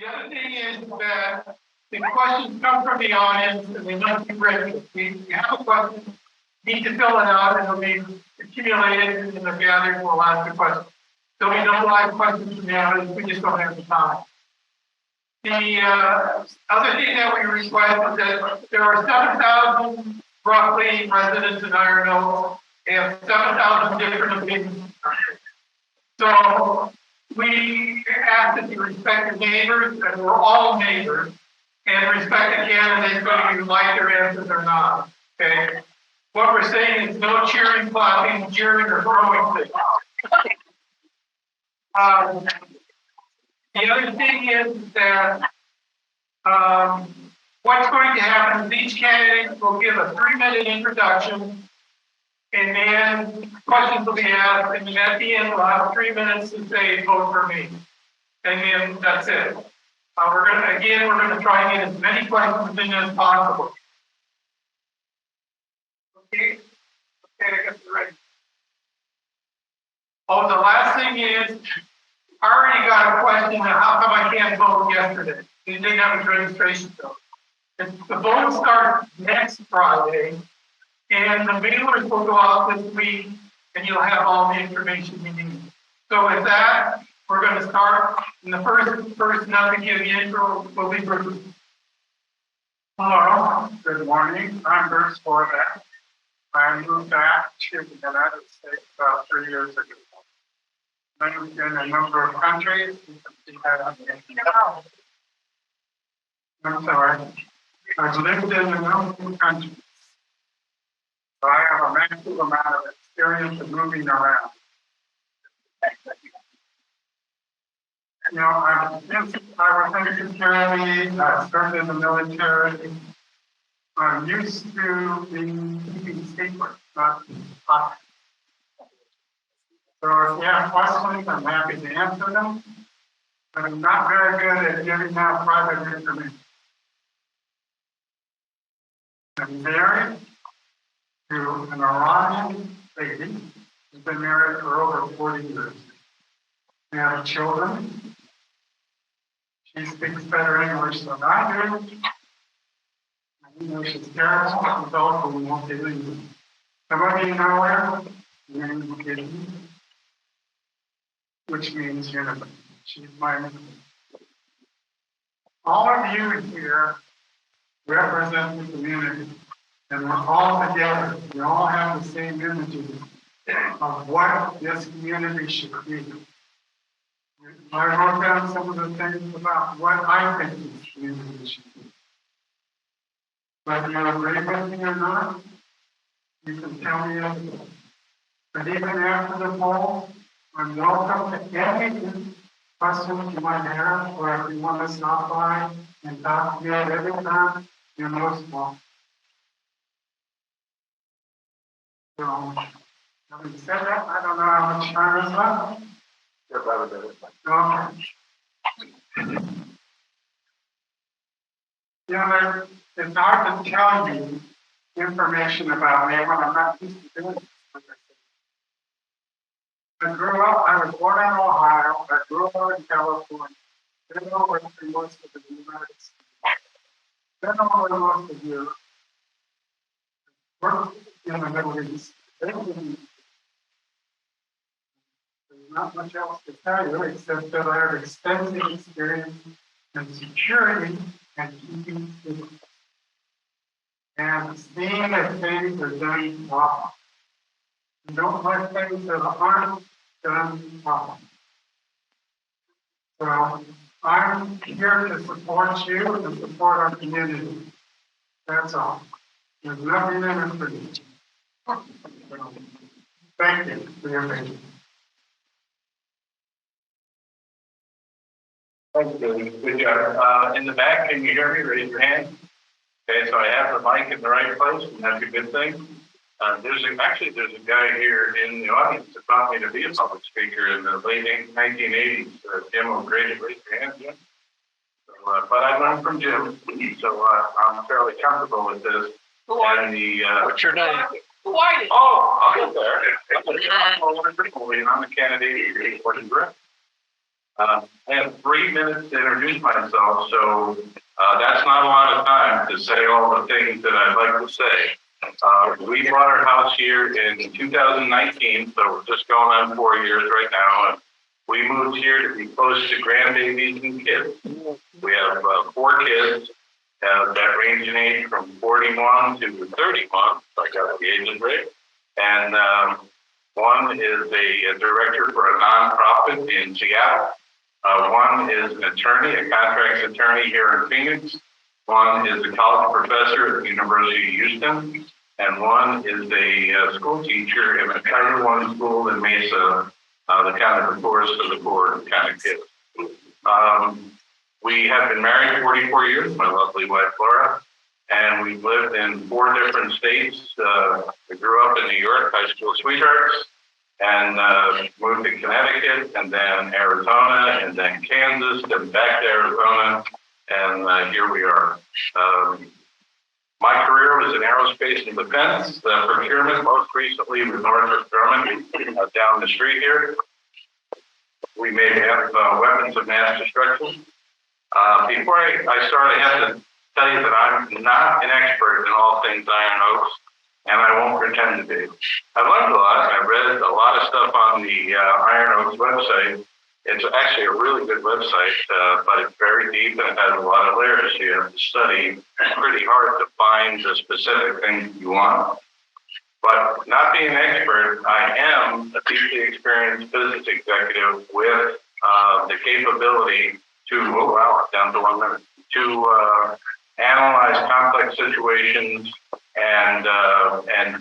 The other thing is that the questions come from the audience and they must be written. If you have a question, you need to fill it out and it'll be accumulated and they're gathered. We'll ask the question. There'll be no live questions from the audience. We just don't have the time. The other thing that we request is that there are 7,000 roughly residents in Iron Oak. They have 7,000 different opinions. So we ask that you respect the neighbors, and we're all neighbors, and respect the candidates whether you like their answers or not. Okay. What we're saying is no cheering, clapping, jeering, or throwing things. The other thing is that what's going to happen is each candidate will give a 3-minute introduction, and then questions will be asked, and then at the end we'll have 3 minutes to say vote for me, and then that's it. We're gonna try and get as many questions in as possible. Okay, I guess we're ready. Oh, the last thing is, I already got a question on how come I can't vote yesterday. They didn't have his registration though. The vote starts next Friday, and the mailers will go out this week, and you'll have all the information you need. So with that, we're going to start. And the first person up to give the intro will be Bruce. Hello, good morning. I'm Bruce Horvath. I moved back to the United States about 3 years ago. I lived in a number of countries. You can see that on the I'm sorry. I've lived in a number of countries. So I have a massive amount of experience of moving around. You know, I was in security, I served in the military. I'm used to keeping secrets, not talking. So if you have questions, I'm happy to answer them. But I'm not very good at giving out private information. I'm married to an Iranian lady who's been married for over 40 years. We have children. She speaks better English than I do. I know she's terrible, she's also won't English. Some of you know her, her name is Kitty, which means universe. She's my universe. All of you here represent the community, and we're all together. We all have the same images of what this community should be. I wrote down some of the things about what I think this community should be. Whether you agree with me or not, you can tell me anything. But even after the poll, I'm welcome to any questions you might have, or if you want to stop by and talk to me at every time, you're most welcome. So, having said that, I don't know how much time is left. Okay. You know, it's hard to tell you information about me when I'm not used to doing this. I grew up, I was born in Ohio, I grew up in California, then over through most of the United States, then over most of Europe, worked in the Middle East. There's not much else to tell you except that I have extensive experience in security and keeping secrets. And seeing that things are done properly. You don't like things that aren't done properly. So I'm here to support you and to support our community. That's all. There's nothing in it for you. Thank you for your patience. Thank you. Good job. In the back, can you hear me? Raise your hand. Okay, so I have the mic in the right place, and that's a good thing. There's a guy here in the audience that taught me to be a public speaker in the late 1980s. Jim O'Grady. Raise your hand, Jim. So, but I learned from Jim, so I'm fairly comfortable with this. And the what's your name? Who are you? Oh, I'll get there. I'm a candidate for the Gordon Brett. I have 3 minutes to introduce myself, so that's not a lot of time to say all the things that I'd like to say. We bought our house here in 2019, so we're just going on 4 years right now. And we moved here to be close to grandbabies and kids. We have 4 kids that range in age from 41 to 31. I got the ages right. And one is a director for a nonprofit in Seattle. One is an attorney, a contracts attorney here in Phoenix. One is a college professor at the University of Houston. And one is a school teacher in a Title I school in Mesa, the kind of the poorest of the poor kind of kids. We have been married 44 years, my lovely wife, Laura, and we've lived in 4 different states. We grew up in New York, high school sweethearts, and moved to Connecticut, and then Arizona, and then Kansas, then back to Arizona, and here we are. My career was in aerospace and defense, procurement, most recently with Northrop Grumman down the street here. We may have weapons of mass destruction. Before I start, I have to tell you that I'm not an expert in all things Iron Oaks, and I won't pretend to be. I've learned a lot. I've read a lot of stuff on the Iron Oaks website. It's actually a really good website, but it's very deep and it has a lot of layers. You have to study pretty hard to find the specific things you want. But not being an expert, I am a deeply experienced business executive with the capability to, down to 1 minute, to analyze complex situations and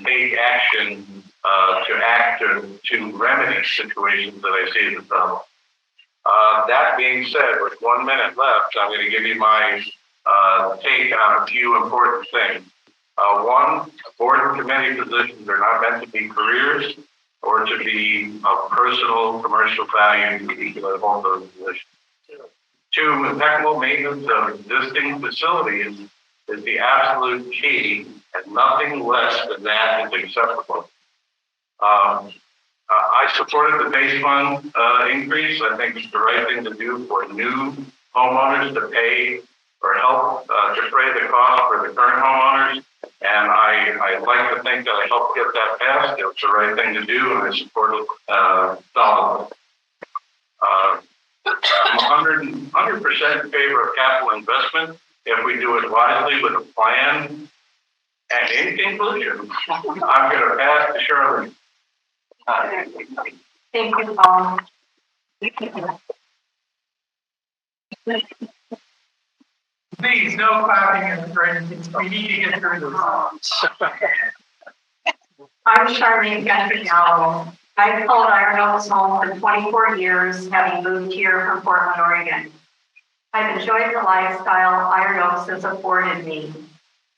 take action to remedy situations that I see as a problem. That being said, with 1 minute left, I'm going to give you my take on a few important things. One, board and committee positions are not meant to be careers or to be of personal commercial value to each of those positions. 2, impeccable maintenance of existing facilities is the absolute key, and nothing less than that is acceptable. I supported the base fund increase. I think it's the right thing to do for new homeowners to pay or help defray the cost for the current homeowners. And I like to think that I helped get that passed. It was the right thing to do, and I supported solidly. I'm 100% in favor of capital investment if we do it wisely with a plan. And in conclusion, I'm going to pass to Shirley. Thank you, Paul. Please, no clapping and praise. We need to get through this. I'm Charlene Ganfigallo. I've called Iron Oaks home for 24 years, having moved here from Portland, Oregon. I've enjoyed the lifestyle Iron Oaks has afforded me,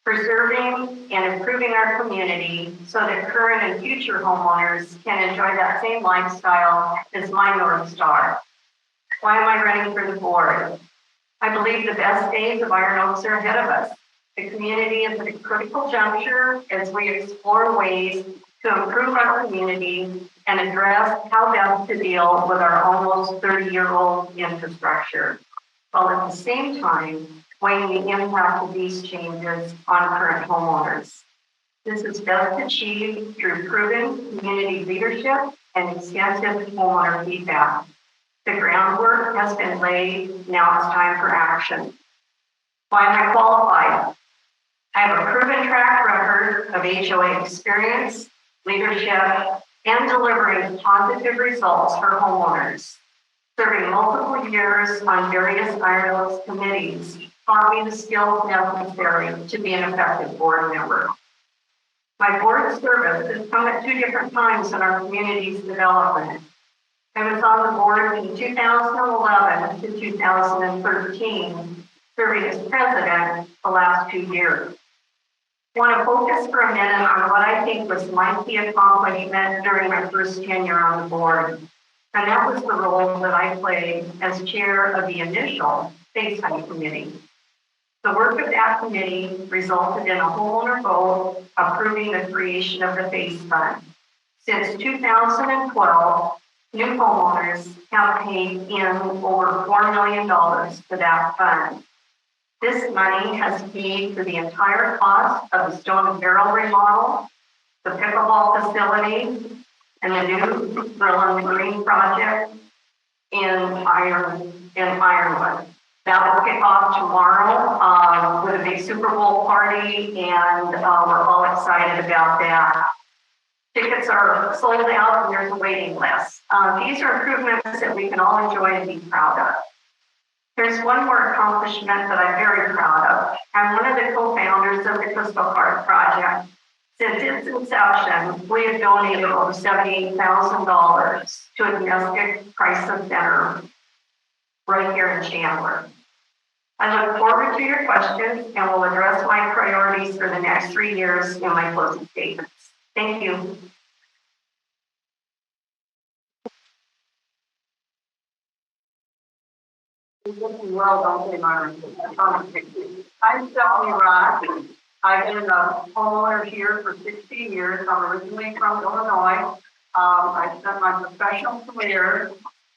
preserving and improving our community so that current and future homeowners can enjoy that same lifestyle as my North Star. Why am I running for the board? I believe the best days of Iron Oaks are ahead of us. The community is at a critical juncture as we explore ways to improve our community and address how best to deal with our almost 30-year-old infrastructure, while at the same time weighing the impact of these changes on current homeowners. This is best achieved through proven community leadership and extensive homeowner feedback. The groundwork has been laid, now it's time for action. Why am I qualified? I have a proven track record of HOA experience, leadership, and delivering positive results for homeowners. Serving multiple years on various Iron Oaks committees taught me the skills necessary to be an effective board member. My board service has come at 2 different times in our community's development. I was on the board in 2011 to 2013, serving as president the last 2 years. I want to focus for a minute on what I think was my key accomplishment during my first tenure on the board, and that was the role that I played as chair of the initial Face Fund Committee. The work of that committee resulted in a homeowner vote approving the creation of the Face Fund. Since 2012, New homeowners have paid in over $4 million to that fund. This money has paid for the entire cost of the Stone and Barrel remodel, the pickleball facility, and the new Grill and Green project in Ironwood. That will kick off tomorrow with a big Super Bowl party, and we're all excited about that. Tickets are sold out and there's a waiting list. These are improvements that we can all enjoy and be proud of. There's one more accomplishment that I'm very proud of. I'm one of the co-founders of the Crystal Heart Project. Since its inception, we have donated over $78,000 to a domestic crisis center right here in Chandler. I look forward to your questions and will address my priorities for the next 3 years in my closing statements. Thank you. Well, don't say my I'm Stephanie Rock. I've been a homeowner here for 16 years. I'm originally from Illinois. I spent my professional career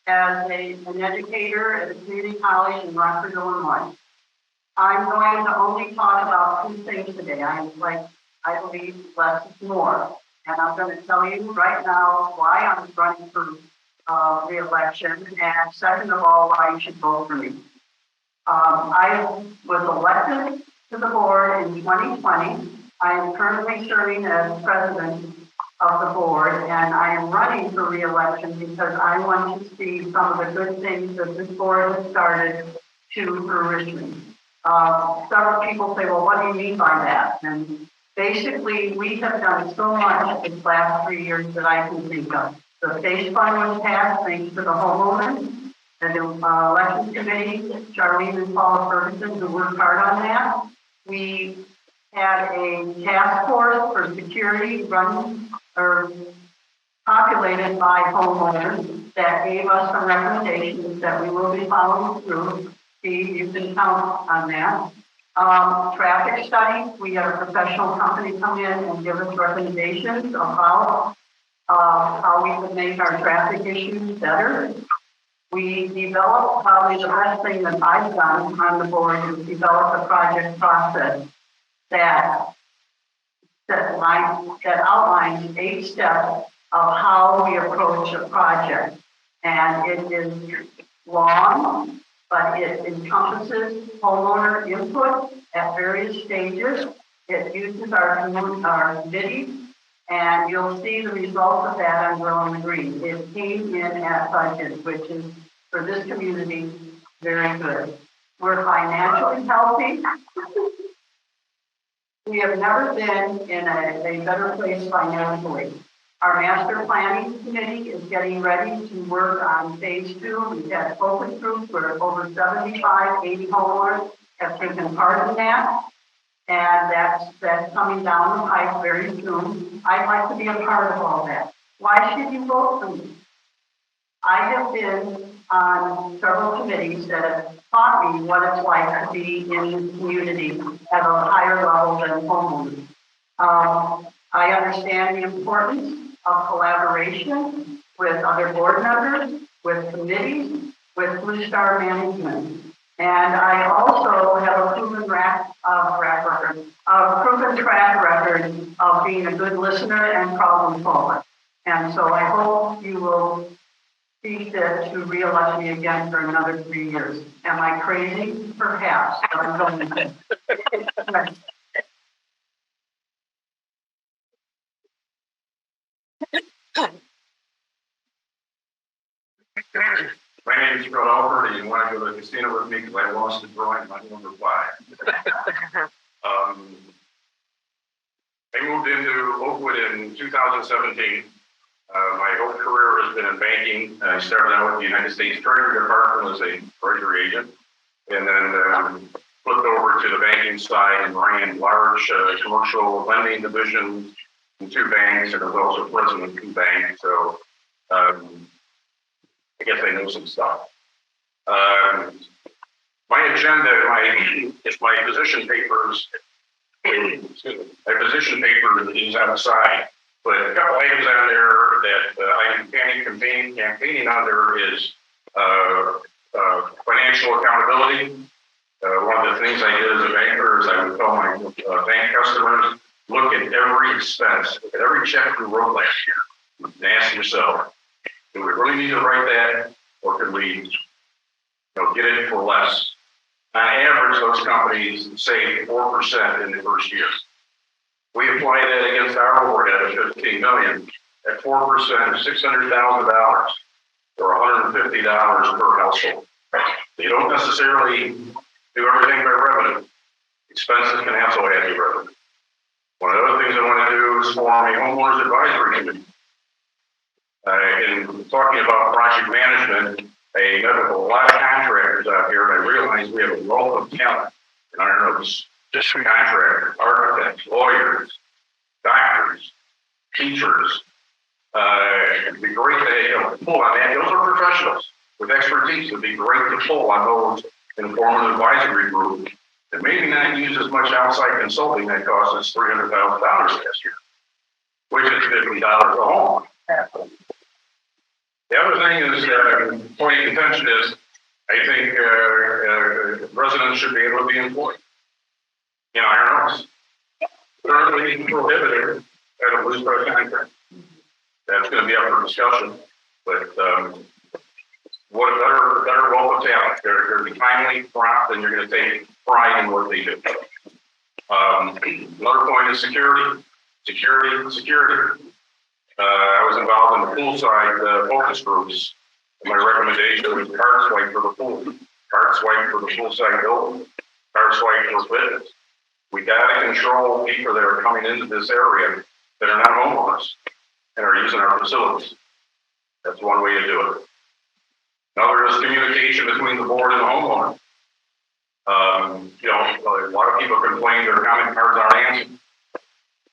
as an educator at a community college in Rockford, Illinois. I'm going to only talk about 2 things today. I believe less is more. And I'm going to tell you right now why I'm running for re-election, and second of all, why you should vote for me. I was elected to the board in 2020. I am currently serving as president of the board, and I am running for re-election because I want to see some of the good things that this board has started to fruition. Several people say, well, what do you mean by that? And basically, we have done so much in the last 3 years that I can think of. The base fund was passed thanks to the homeowners and the election committee, Charlene and Paula Ferguson, who worked hard on that. We had a task force for security run or populated by homeowners that gave us some recommendations that we will be following through. Steve, you can count on that. Traffic study, we had a professional company come in and give us recommendations about how we could make our traffic issues better. We developed probably the best thing that I've done on the board is develop a project process that outlines 8 steps of how we approach a project. And it is long, but it encompasses homeowner input at various stages. It uses our committee, and you'll see the results of that on Grill and Green. It came in at budget, which is for this community very good. We're financially healthy. We have never been in a better place financially. Our master planning committee is getting ready to work on phase 2. We've had focus groups where over 75, 80 homeowners have taken part in that. And that's coming down the pipe very soon. I'd like to be a part of all that. Why should you vote for me? I have been on several committees that have taught me what it's like to be in the community at a higher level than homeowners. I understand the importance of collaboration with other board members, with committees, with Blue Star management. And I also have a proven track record of being a good listener and problem solver. And so I hope you will see fit to re-elect me again for another 3 years. Am I crazy? Perhaps, but I'm going to. My name is Fred Alford, and you want to go to the casino with me because I lost the drawing my number 5. I moved into Oakwood in 2017. My whole career has been in banking. I started out with the United States Treasury Department as a treasury agent, and then flipped over to the banking side and ran large commercial lending divisions in 2 banks, and I was also president of 2 banks. So I guess I know some stuff. My agenda, my position papers, my position paper is outside. But a couple items on there that I'm campaigning under is financial accountability. One of the things I did as a banker is I would tell my bank customers, look at every expense, look at every check we wrote last year, and ask yourself, do we really need to write that, or could we get it for less? On average, those companies save 4% in the first year. We apply that against our overhead of $15 million. At 4%, $600,000 or $150 per household. You don't necessarily do everything by revenue. Expenses can also add to revenue. One of the other things I want to do is form a homeowners advisory committee. In talking about project management, I met with a lot of contractors out here, and I realized we have a wealth of talent in our notes. Just contractors, architects, lawyers, doctors, teachers. It'd be great to pull on that. Those are professionals with expertise. It'd be great to pull on those and form an advisory group and maybe not use as much outside consulting that cost us $300,000 last year, which is $50 a home. The other thing is, point of contention is, I think residents should be able to be employed. Iron Oaks. Currently prohibited at a loose price contract. That's going to be up for discussion, but what a better wealth of talent. They're going to be timely, prompt, and you're going to take pride in what they do. Another point is security. Security. I was involved in the poolside focus groups. My recommendation was card swipe for the pool, card swipe for the poolside building, card swipe for fitness. We got to control people that are coming into this area that are not homeowners and are using our facilities. That's one way to do it. Another is communication between the board and the homeowner. A lot of people complain their comment cards aren't answered.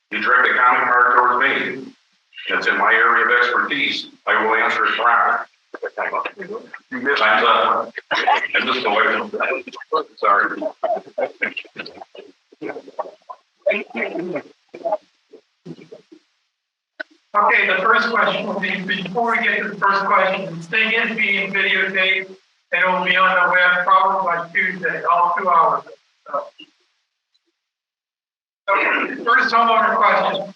You direct a comment card towards me. That's in my area of expertise. I will answer it promptly. Time's up. I'm just away from that. Sorry. Okay, the first question will be, before we get to the first question, this thing is being videotaped and it will be on the web probably by Tuesday, all 2 hours. Okay, first homeowner question.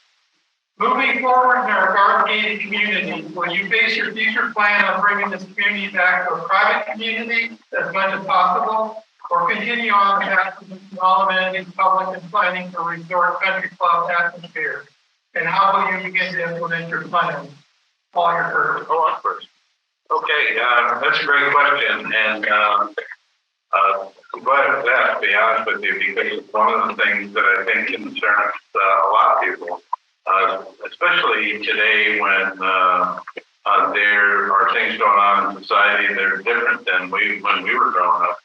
Moving forward in our garden-gated community, will you base your future plan on bringing this community back to a private community as much as possible, or continue on the path of all amenities, public and planning for resort country club atmosphere? And how will you begin to implement your plan? Paul, you're first. Oh, I'm first. Okay, that's a great question, and I'm glad with that, to be honest with you, because it's one of the things that I think concerns a lot of people. Especially today when there are things going on in society that are different than when we were growing up.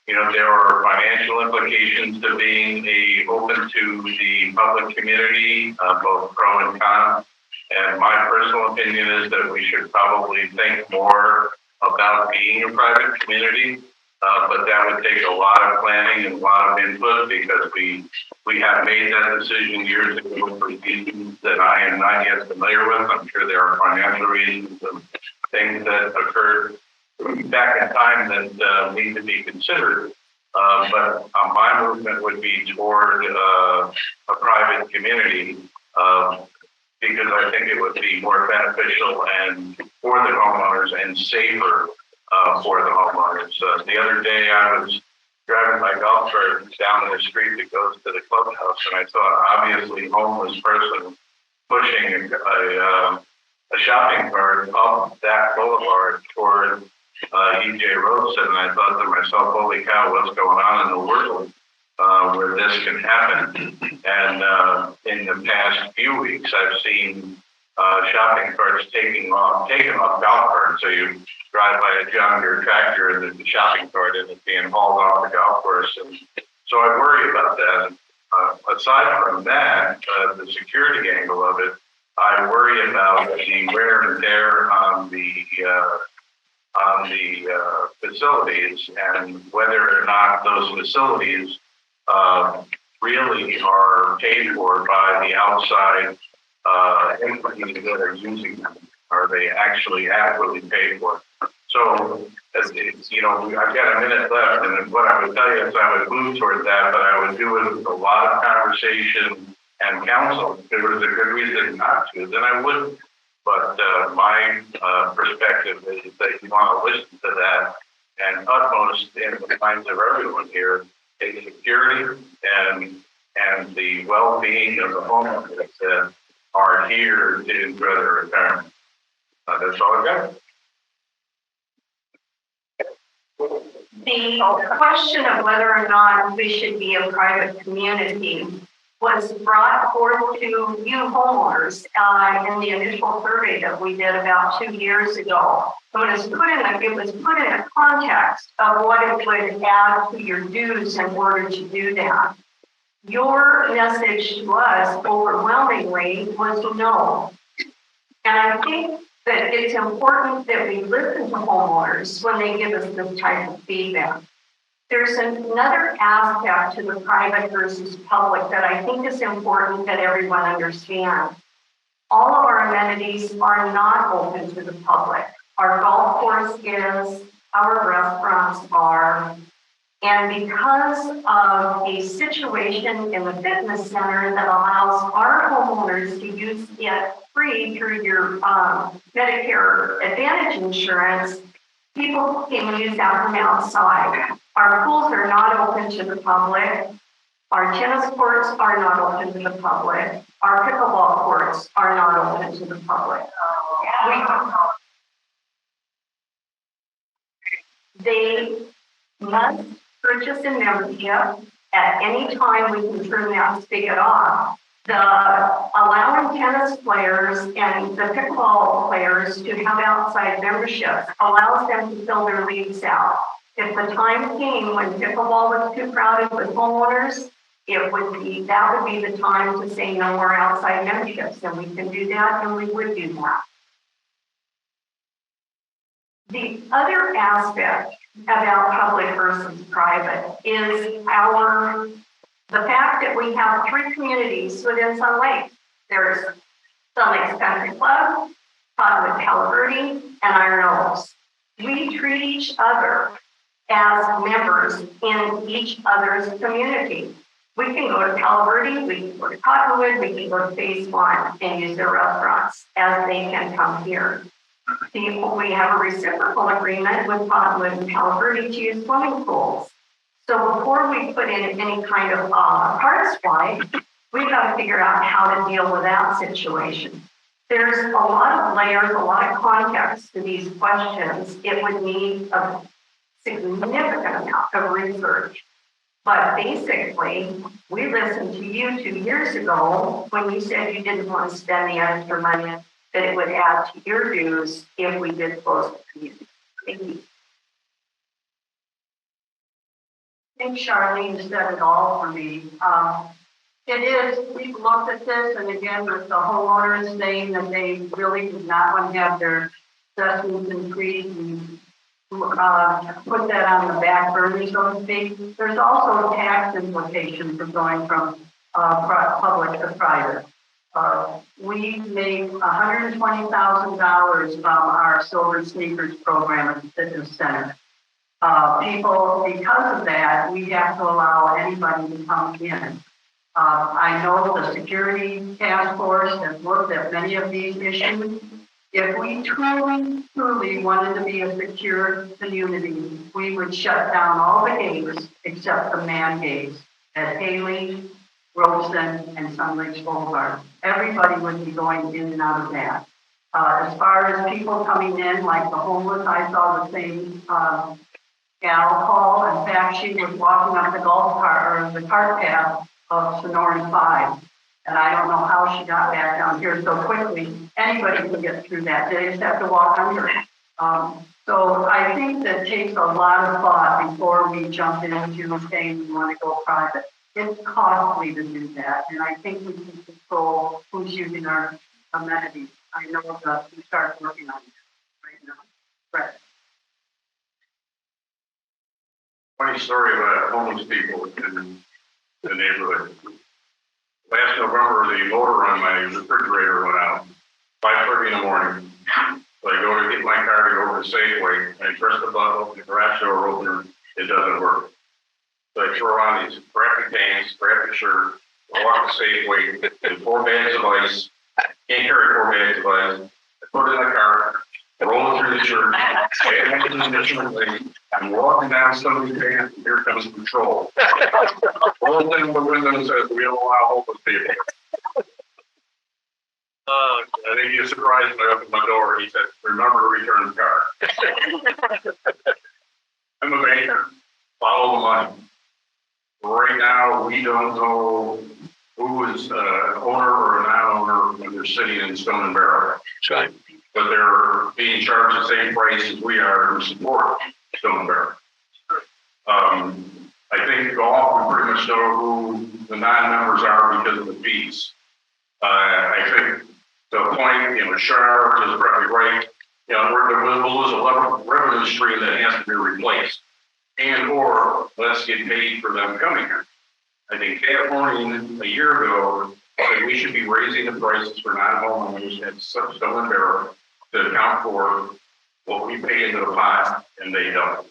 There are financial implications to being open to the public community, both pro and con. And my personal opinion is that we should probably think more about being a private community. But that would take a lot of planning and a lot of input because we have made that decision years ago for reasons that I am not yet familiar with. I'm sure there are financial reasons and things that occurred back in time that need to be considered. But my movement would be toward a private community because I think it would be more beneficial and for the homeowners and safer for the homeowners. The other day I was driving my golf cart down the street that goes to the clubhouse, and I saw an obviously homeless person pushing a shopping cart up that boulevard toward E.J. Robeson, and I thought to myself, holy cow, what's going on in the world where this can happen? And in the past few weeks, I've seen shopping carts taken off golf carts. So you drive by a John Deere tractor and there's a shopping cart and it's being hauled off the golf course. And so I worry about that. Aside from that, the security angle of it, I worry about the wear and tear on the facilities and whether or not those facilities really are paid for by the outside entities that are using them? Are they actually adequately paid for? So, I've got a minute left, and what I would tell you is I would move toward that, but I would do it with a lot of conversation and counsel. If there was a good reason not to, then I wouldn't. But my perspective is that you want to listen to that, and utmost in the minds of everyone here, a security and the well-being of the homeowners that are here to enjoy their retirement. That's all I've got. The question of whether or not we should be a private community was brought forth to you homeowners in the initial survey that we did about 2 years ago. It was put in a context of what it would add to your dues in order to do that. Your message to us overwhelmingly was no. And I think that it's important that we listen to homeowners when they give us this type of feedback. There's another aspect to the private versus public that I think is important that everyone understands. All of our amenities are not open to the public. Our golf course is, our restaurants are, and because of a situation in the fitness center that allows our homeowners to use it free through your Medicare Advantage insurance, people can use that from outside. Our pools are not open to the public. Our tennis courts are not open to the public. Our pickleball courts are not open to the public. They must purchase a membership. At any time, we can turn that spigot off. Allowing tennis players and the pickleball players to have outside memberships allows them to fill their leagues out. If the time came when pickleball was too crowded with homeowners, that would be the time to say no more outside memberships, and we can do that, and we would do that. The other aspect about public versus private is the fact that we have 3 communities within Sun Lake. There's Sun Lakes Country Club, Cottonwood, Palo Verde, and Iron Oaks. We treat each other as members in each other's community. We can go to Palo Verde, we can go to Cottonwood, we can go to Phase 1 and use their restaurants as they can come here. We have a reciprocal agreement with Cottonwood and Palo Verde to use swimming pools. So before we put in any kind of card swipe, we've got to figure out how to deal with that situation. There's a lot of layers, a lot of context to these questions. It would need a significant amount of research. But basically, we listened to you 2 years ago when you said you didn't want to spend the extra money that it would add to your dues if we did close the community. Thank you. I think Charlene said it all for me. We've looked at this, and again, with the homeowners saying that they really did not want to have their assessments increased and put that on the back burner, so to speak. There's also tax implications for going from public to private. We make $120,000 from our Silver Sneakers program at the fitness center. People, because of that, we have to allow anybody to come in. I know the security task force has looked at many of these issues. If we truly wanted to be a secure community, we would shut down all the gates except the man gates at Haley, Robeson, and Sun Lakes Boulevard. Everybody would be going in and out of that. As far as people coming in, like the homeless, I saw the same gal call. In fact, she was walking up the golf cart or the cart path of Sonoran 5. And I don't know how she got back down here so quickly. Anybody can get through that. They just have to walk under. So I think that takes a lot of thought before we jump into saying we want to go private. It's costly to do that. And I think we can control who's using our amenities. I know that we start working on it right now. Right. Funny story about homeless people. And the neighborhood. Last November, the motor on my refrigerator went out, 5:30 in the morning. So I go to get my car to go over to Safeway, and I press the button, open the garage door opener, it doesn't work. So I throw on these crappy pants, crappy shirt, walk to Safeway, with 4 bags of ice, can't carry 4 bags of ice, I put it in the car, roll it through the church, I'm walking down somebody's pants, and here comes patrol. Roll down the window and says, "We don't allow homeless people." I think he was surprised when I opened my door. He said, "Remember to return the car." I'm a banker. Follow the money. Right now, we don't know who is an owner or a non-owner when they're sitting in Stone and Barrel. Right. But they're being charged the same price as we are to support Stone and Barrel. I think golf, we pretty much know who the non-members are because of the fees. I think the point, Shar is probably right. We'll lose a revenue stream that has to be replaced. And or let's get paid for them coming here. I think California a year ago said we should be raising the prices for non-homeowners at Stone and Barrel to account for what we pay into the pot, and they don't.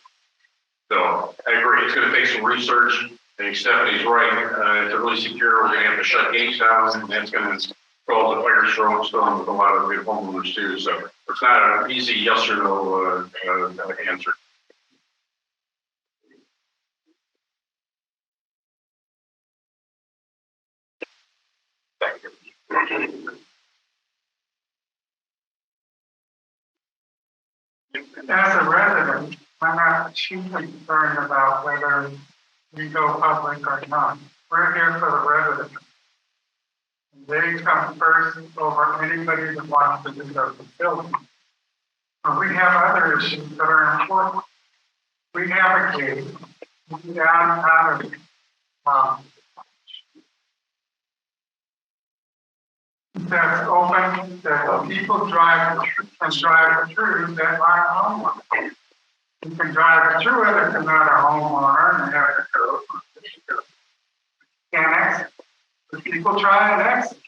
So I agree, it's going to take some research. I think Stephanie's right. To really secure, we're going to have to shut gates down, and that's going to cause a firestorm with a lot of good homeowners too. So it's not an easy yes or no answer. Thank you. As a resident, I'm not too concerned about whether we go public or not. We're here for the residents. They come first over anybody that wants to do their facility. But we have other issues that are important. We have a gate down out of that's open, that people drive through that aren't homeowners. You can drive through it if you're not a homeowner and have to go. Can't exit. But people try and exit.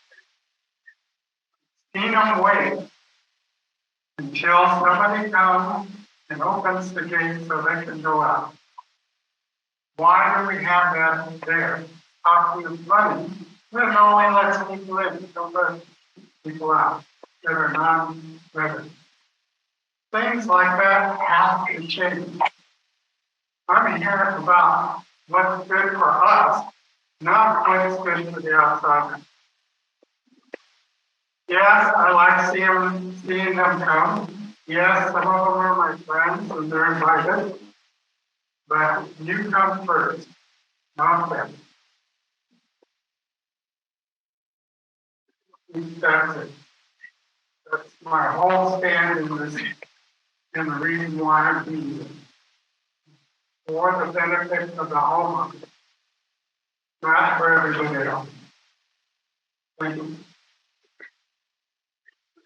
Seen them wait until somebody comes and opens the gate so they can go out. Why do we have that there? Costing money. This only lets people in, don't let people out that are non-residents. Things like that have to change. I'm here about what's good for us, not what's good for the outsider. Yes, I like seeing them come. Yes, some of them are my friends and they're invited. But you come first, not them. That's it. That's my whole stand in this, and the reason why I'm here. For the benefit of the homeowner, not for everybody else. Thank you.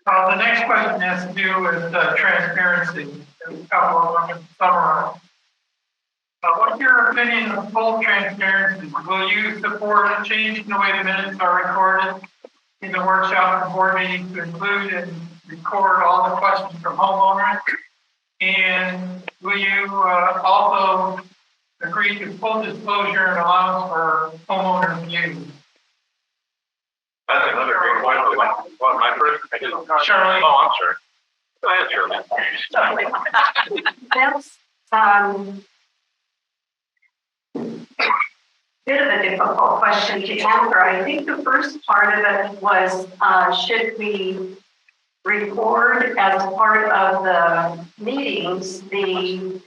The next question has to do with transparency. There's a couple of them to summarize. What's your opinion of full transparency? Will you support changing the way the minutes are recorded in the workshop and board meetings to include and record all the questions from homeowners? And will you also agree to full disclosure and allowance for homeowner views? That's another great question. Well, my first, I didn't. Shirley. Oh, I'm sorry. Go ahead, Shirley. That's bit of a difficult question to answer. I think the first part of it was, should we record as part of the meetings the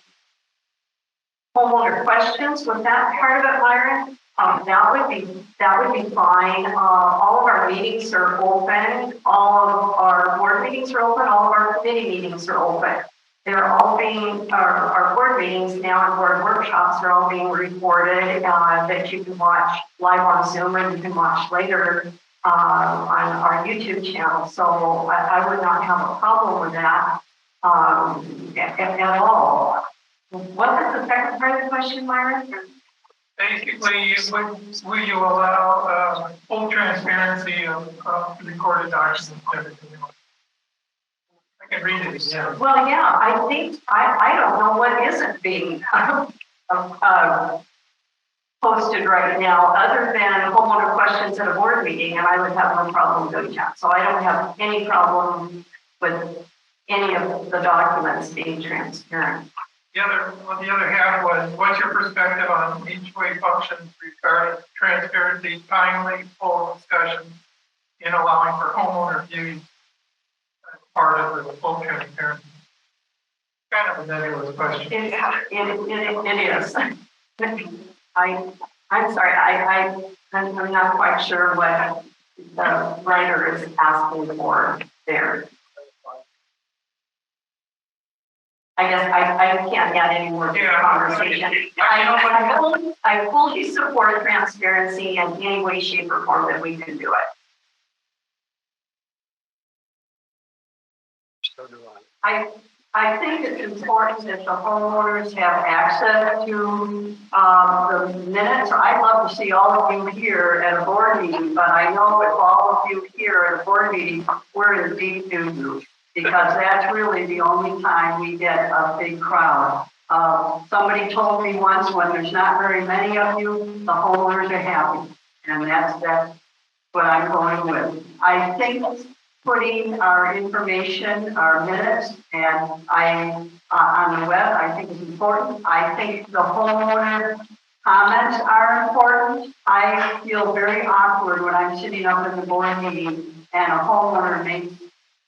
homeowner questions? Was that part of it, Myron? That would be fine. All of our meetings are open. All of our board meetings are open. All of our committee meetings are open. They're all being, our board meetings now and board workshops are all being recorded that you can watch live on Zoom and you can watch later on our YouTube channel. So I would not have a problem with that at all. What was the second part of the question, Myron? Basically, will you allow full transparency of recorded documents and everything else? I can read it again. Well, yeah, I think, I don't know what isn't being posted right now, other than homeowner questions at a board meeting, and I would have no problem doing that. So I don't have any problem with any of the documents being transparent. On the other half was, what's your perspective on each way functions regarding transparency, timely, full discussion in allowing for homeowner views as part of the full transparency? Kind of a nebulous question. It is. I'm sorry, I'm not quite sure what the writer is asking for there. I guess I can't add any more to the conversation. I fully support transparency in any way, shape, or form that we can do it. So do I. I think it's important that the homeowners have access to the minutes. I'd love to see all of you here at a board meeting, but I know if all of you here at a board meeting, we're in deep doo-doo, because that's really the only time we get a big crowd. Somebody told me once, when there's not very many of you, the homeowners are happy, and that's what I'm going with. I think putting our information, our minutes, and on the web, I think is important. I think the homeowner comments are important. I feel very awkward when I'm sitting up in the board meeting and a homeowner makes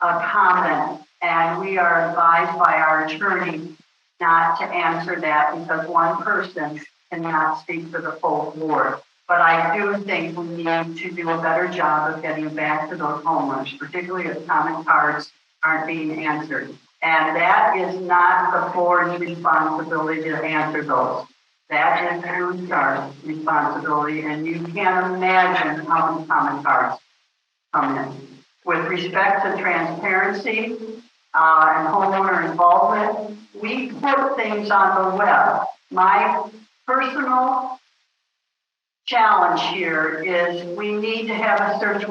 a comment, and we are advised by our attorney not to answer that because one person cannot speak for the full board. But I do think we need to do a better job of getting back to those homeowners, particularly if comment cards aren't being answered. And that is not the board's responsibility to answer those. That is our responsibility, and you can't imagine how many comment cards come in. With respect to transparency and homeowner involvement, we put things on the web. My personal challenge here is we need to have a search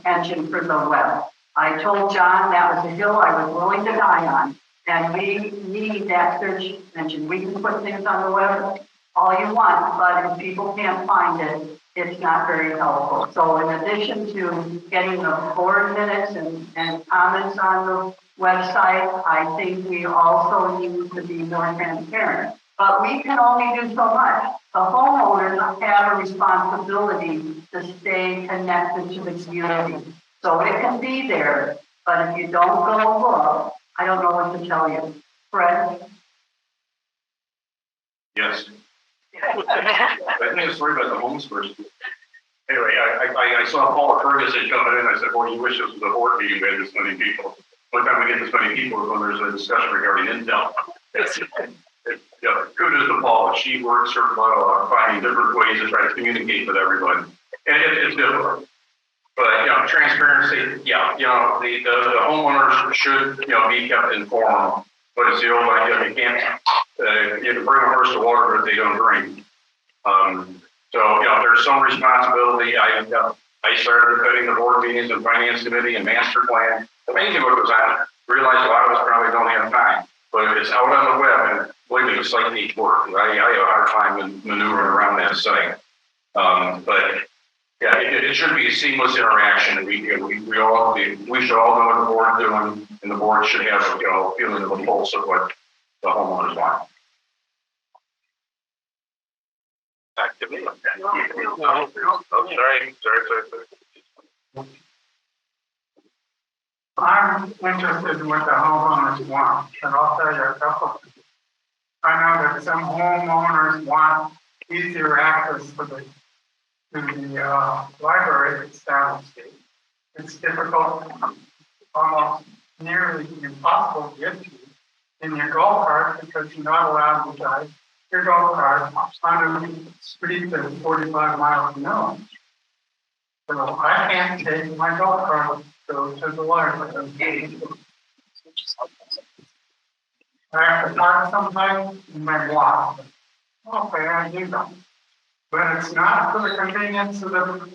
engine for the web. I told John that was a hill I was willing to die on, and we need that search engine. We can put things on the web all you want, but if people can't find it, it's not very helpful. So in addition to getting the board minutes and comments on the website, I think we also need to be more transparent. But we can only do so much. The homeowners have a responsibility to stay connected to the community. So it can be there, but if you don't go look, I don't know what to tell you. Fred? Yes. I think it's worried about the homes first. Anyway, I saw Paula Ferguson coming in. I said, boy, you wish this was a board meeting. We had this many people. One time we get this many people is when there's a discussion regarding Intel. Yeah, kudos to Paula. She works her butt off finding different ways to try to communicate with everyone. And it's difficult. But, transparency, the homeowners should, be kept informed. But it's the old idea, you can't, you can bring a horse to water if they don't drink. There's some responsibility. I started cutting the board meetings and finance committee and master plan. Amazing what goes on. Realize a lot of us probably don't have time. But if it's out on the web, and believe me, the site needs work. I have a hard time maneuvering around that site. It should be a seamless interaction. We should all know what the board is doing, and the board should have a feeling of the pulse of what the homeowners want. Back to me. Sorry. I'm interested in what the homeowners want, and I'll tell you a couple of things. I know that some homeowners want easier access to the library that's down the street. It's difficult, almost nearly impossible to get to in your golf cart because you're not allowed to drive your golf cart on a street that's 45 miles an hour. So I can't take my golf cart to the library. I have to park sometimes in my block. Okay, I do that. But it's not for the convenience of the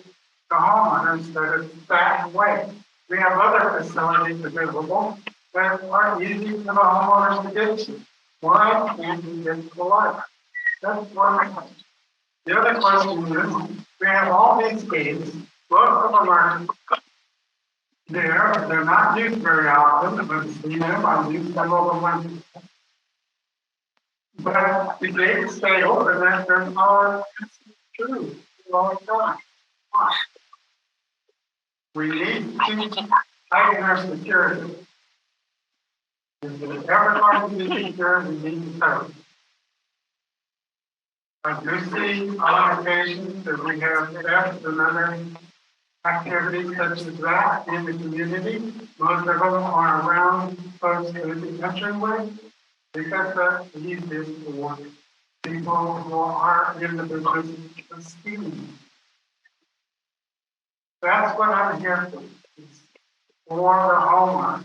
homeowners that it's that way. We have other facilities available that are easy for the homeowners to get to. Why can't we get to the library? That's one question. The other question is, we have all these gates, most of them are there, they're not used very often, but see them, I've used them over once. But the gates stay open after an hour. True, long time. Why? We need to tighten our security. If it's ever going to be secure, we need to tighten. I do see on occasion that we have theft and other activities such as that in the community. Most of them are around folks in the entryway because that's the easiest for people who are in the business of stealing. That's what I'm here for, is for the homeowner.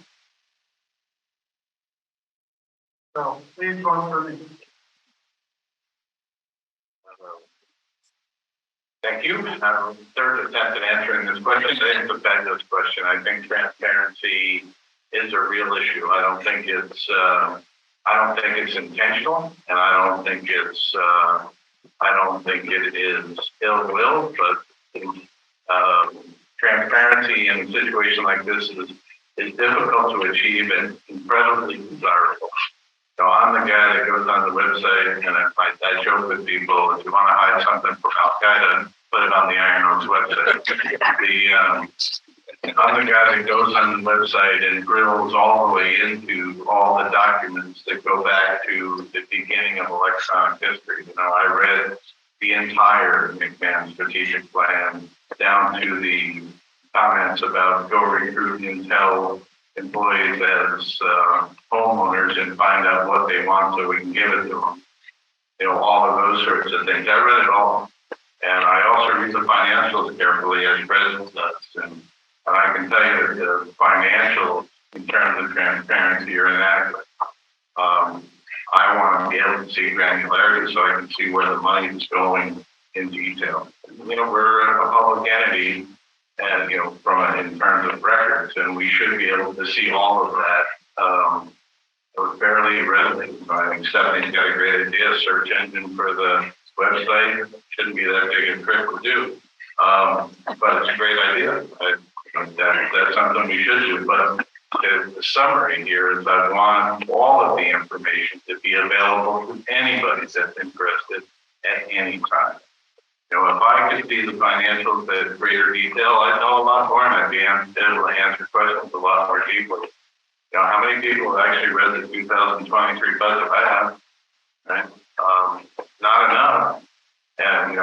So please vote for me. Thank you. Third attempt at answering this question. I think it's a fabulous question. I think transparency is a real issue. I don't think it's intentional, and I don't think it is ill will, but transparency in a situation like this is difficult to achieve and incredibly desirable. So I'm the guy that goes on the website, and I joke with people, if you want to hide something from Al Qaeda, put it on the Iron Oaks website. I'm the guy that goes on the website and drills all the way into all the documents that go back to the beginning of electronic history. You know, I read the entire McMahon strategic plan down to the comments about go recruit Intel employees as homeowners and find out what they want so we can give it to them. You know, all of those sorts of things. I read it all. And I also read the financials carefully as President does. And I can tell you that the financials in terms of transparency are inadequate. I want to be able to see granularity so I can see where the money is going in detail. You know, we're a public entity, and in terms of records, and we should be able to see all of that fairly readily. I think Stephanie's got a great idea. Search engine for the website shouldn't be that big a trick to do, but it's a great idea. That's something we should do. But the summary here is I want all of the information to be available to anybody that's interested at any time. If I could see the financials in greater detail, I'd know a lot more, and I'd be able to answer questions a lot more deeply. How many people have actually read the 2023 budget? I have, right? Not enough. And,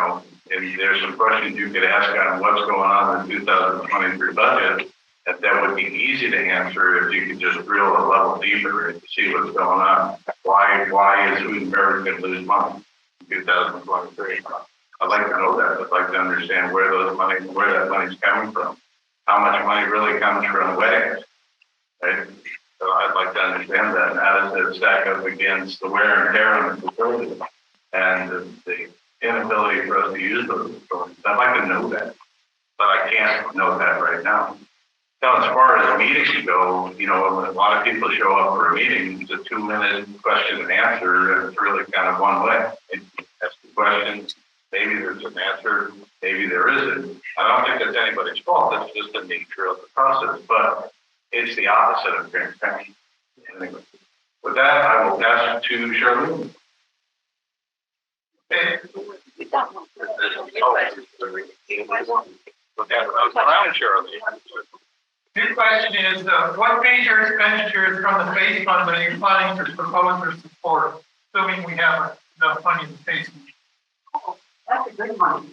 if there's some questions you could ask on what's going on in the 2023 budget, that would be easy to answer if you could just drill a level deeper and see what's going on. Why is food and beverage going to lose money in 2023? I'd like to know that. I'd like to understand where that money's coming from. How much money really comes from weddings, right? So I'd like to understand that. And how does it stack up against the wear and tear on the facility and the inability for us to use those facilities? I'd like to know that, but I can't know that right now. Now, as far as meetings go, a lot of people show up for a meeting. It's a 2-minute question and answer, and it's really kind of one way. You ask the question, maybe there's an answer, maybe there isn't. I don't think that's anybody's fault. That's just the nature of the process, but it's the opposite of transparency. Anyway, with that, I will pass it to Shirley. Your question is, what major expenditures from the phase fund are you planning to propose or support, assuming we have enough money in the phase fund? That's a good one.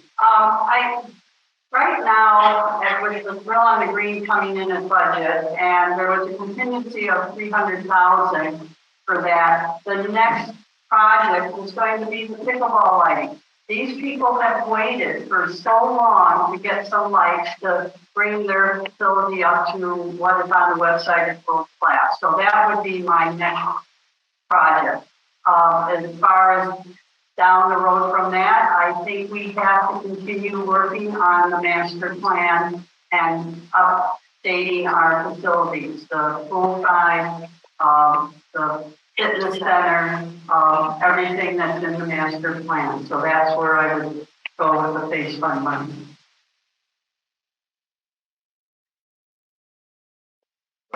Right now, with the Grill on the Green coming in as budget, and there was a contingency of $300,000 for that. The next project is going to be the pickleball lighting. These people have waited for so long to get some lights to bring their facility up to what is on the website at world class. So that would be my next project. As far as down the road from that, I think we have to continue working on the master plan and updating our facilities, the pool side, the fitness center, everything that's in the master plan. So that's where I would go with the phase fund money.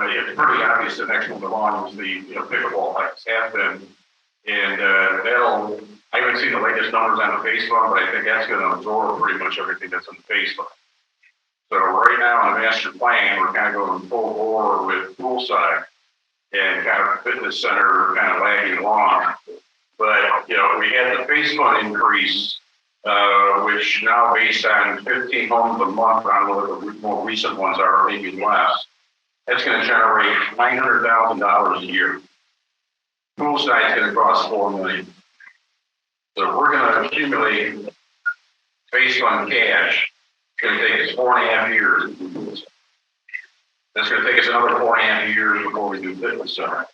It's pretty obvious the next one along is the pickleball lights have been, and that'll. I haven't seen the latest numbers on the phase fund, but I think that's going to absorb pretty much everything that's in the phase fund. So right now in the master plan, we're kind of going full bore with poolside and kind of fitness center kind of lagging along. But we had the phase fund increase, which now based on 15 homes a month, I don't know what the more recent ones are, maybe less. That's going to generate $900,000 a year. Poolside's going to cost $4 million. So we're going to accumulate based on cash. It's going to take us 4.5 years to do this. That's going to take us another 4.5 years before we do fitness center.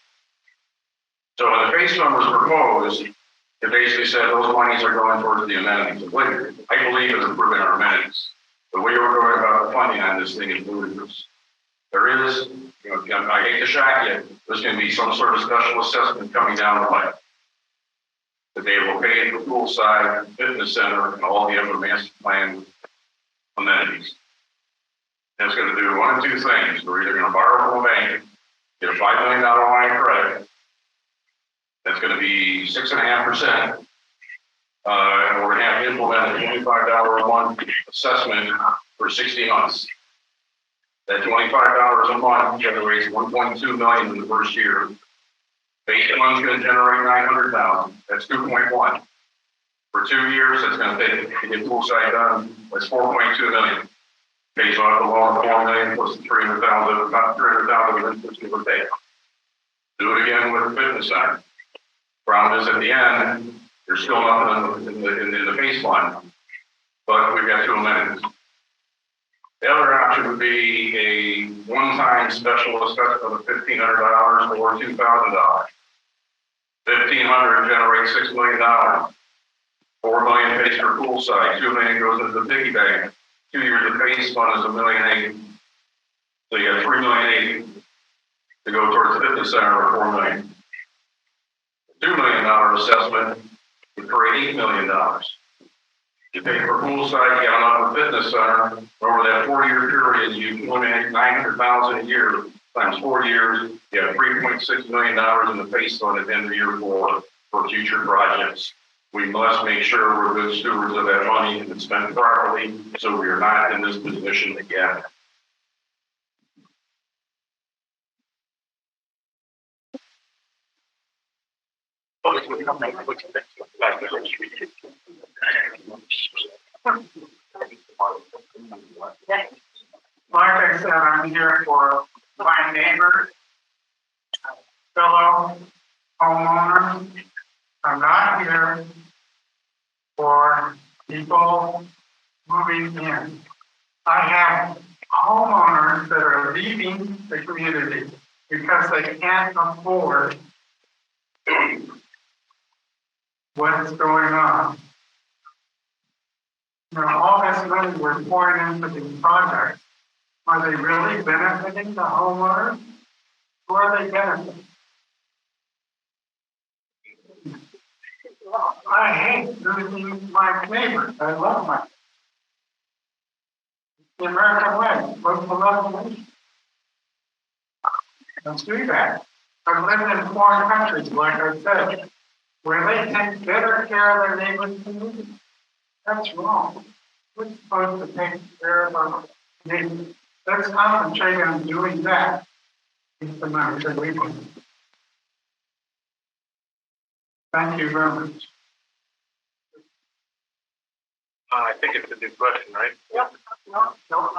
So when the phase fund was proposed, it basically said those monies are going towards the amenities. I believe in improving our amenities. The way we're going about the funding on this thing is ludicrous. There is, I hate to shock you, there's going to be some sort of special assessment coming down the line. That they will pay for poolside, fitness center, and all the other master plan amenities. That's going to do one of two things. We're either going to borrow from a bank, get a $5 million line of credit. That's going to be 6.5%. And we're going to have to implement a $25 a month assessment for 60 months. That $25 a month generates $1.2 million in the first year. Phase one's going to generate $900,000. That's 2.1. For 2 years, it's going to take to get poolside done. That's 4.2 million. Phase one alone, 4 million plus 300,000, about 300,000 of interest give or take. Do it again with the fitness center. Problem is, at the end, there's still nothing in the phase one, but we've got 2 amenities. The other option would be a one-time special assessment of $1,500 or $2,000. $1,500 generates $6 million. $4 million pays for poolside. $2 million goes into the piggy bank. 2 years of phase fund is $1.8 million. So you got $3.8 million to go towards the fitness center or $4 million. $2 million assessment would create $8 million. You pay for poolside, you got enough for fitness center. Over that 4-year period, you eliminate $900,000 a year times 4 years. You have $3.6 million in the phase fund at the end of the year for future projects. We must make sure we're good stewards of that money and it's spent properly, so we are not in this position again. Like I said, I'm here for my neighbor, fellow homeowners. I'm not here for people moving in. I have homeowners that are leaving the community because they can't afford what's going on. All this money we're pouring into these projects, are they really benefiting the homeowners? Who are they benefiting? I hate losing my neighbors. I love my neighbors. The American way. What's the love? Don't do that. I've lived in foreign countries, like I said, where they take better care of their neighbors than we do. That's wrong. We're supposed to take care of our neighbors. Let's concentrate on doing that. It's the money that we want. Thank you very much. I think it's a good question, right? No. No.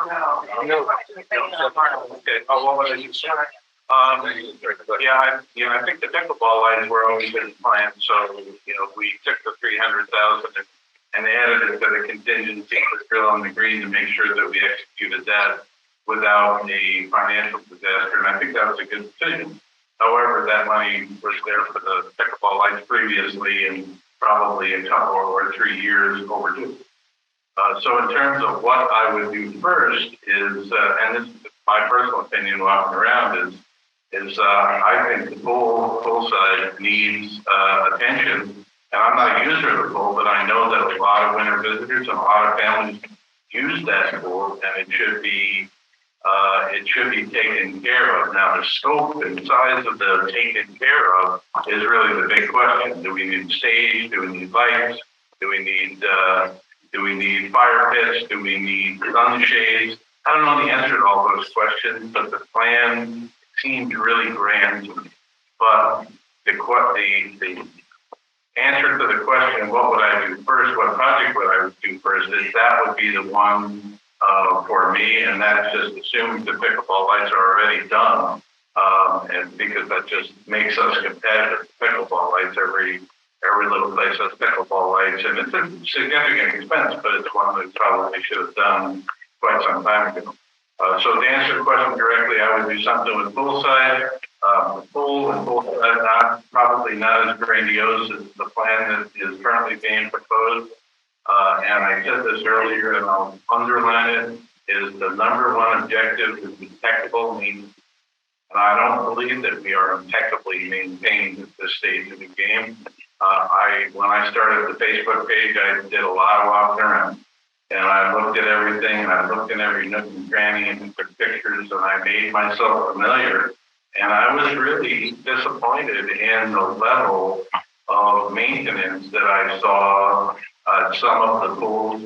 Okay. Oh, what was you saying? I think the pickleball lines were always in plan. So, we took the 300,000 and added it to the contingency for drill on the green to make sure that we executed that without a financial disaster. And I think that was a good decision. However, that money was there for the pickleball lines previously, and probably a couple or 3 years overdue. So in terms of what I would do first is, and this is my personal opinion walking around, is I think the pool side needs attention. And I'm not a user of the pool, but I know that a lot of winter visitors and a lot of families use that pool, and it should be taken care of. Now, the scope and size of the taken care of is really the big question. Do we need stage? Do we need lights? Do we need fire pits? Do we need sunshades? I don't know the answer to all those questions, but the plan seemed really grand to me. But the answer to the question, what would I do first? What project would I do first? Is that would be the one for me, and that just assumes the pickleball lights are already done, and because that just makes us competitive. Pickleball lights, every little place has pickleball lights, and it's a significant expense, but it's one that probably should have done quite some time ago. So to answer the question directly, I would do something with poolside. The pool and poolside probably not as grandiose as the plan that is currently being proposed. And I said this earlier, and I'll underline it, is the number one objective is impeccable means. And I don't believe that we are impeccably maintained at this stage of the game. When I started the Facebook page, I did a lot of walking around. And I looked at everything, and I looked in every nook and cranny and took pictures, and I made myself familiar. And I was really disappointed in the level of maintenance that I saw. Some of the pools,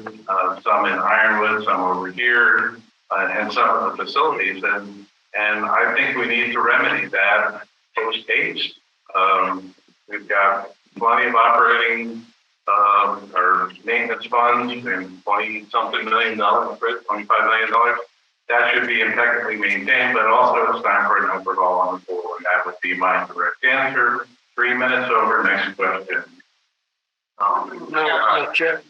some in Ironwood, some over here, and some of the facilities. And I think we need to remedy that post-haste. We've got plenty of operating or maintenance funds and $20-something million, $25 million. That should be impeccably maintained, but also it's time for an overhaul on the pool, and that would be my direct answer. 3 minutes over. Next question. No, Chair.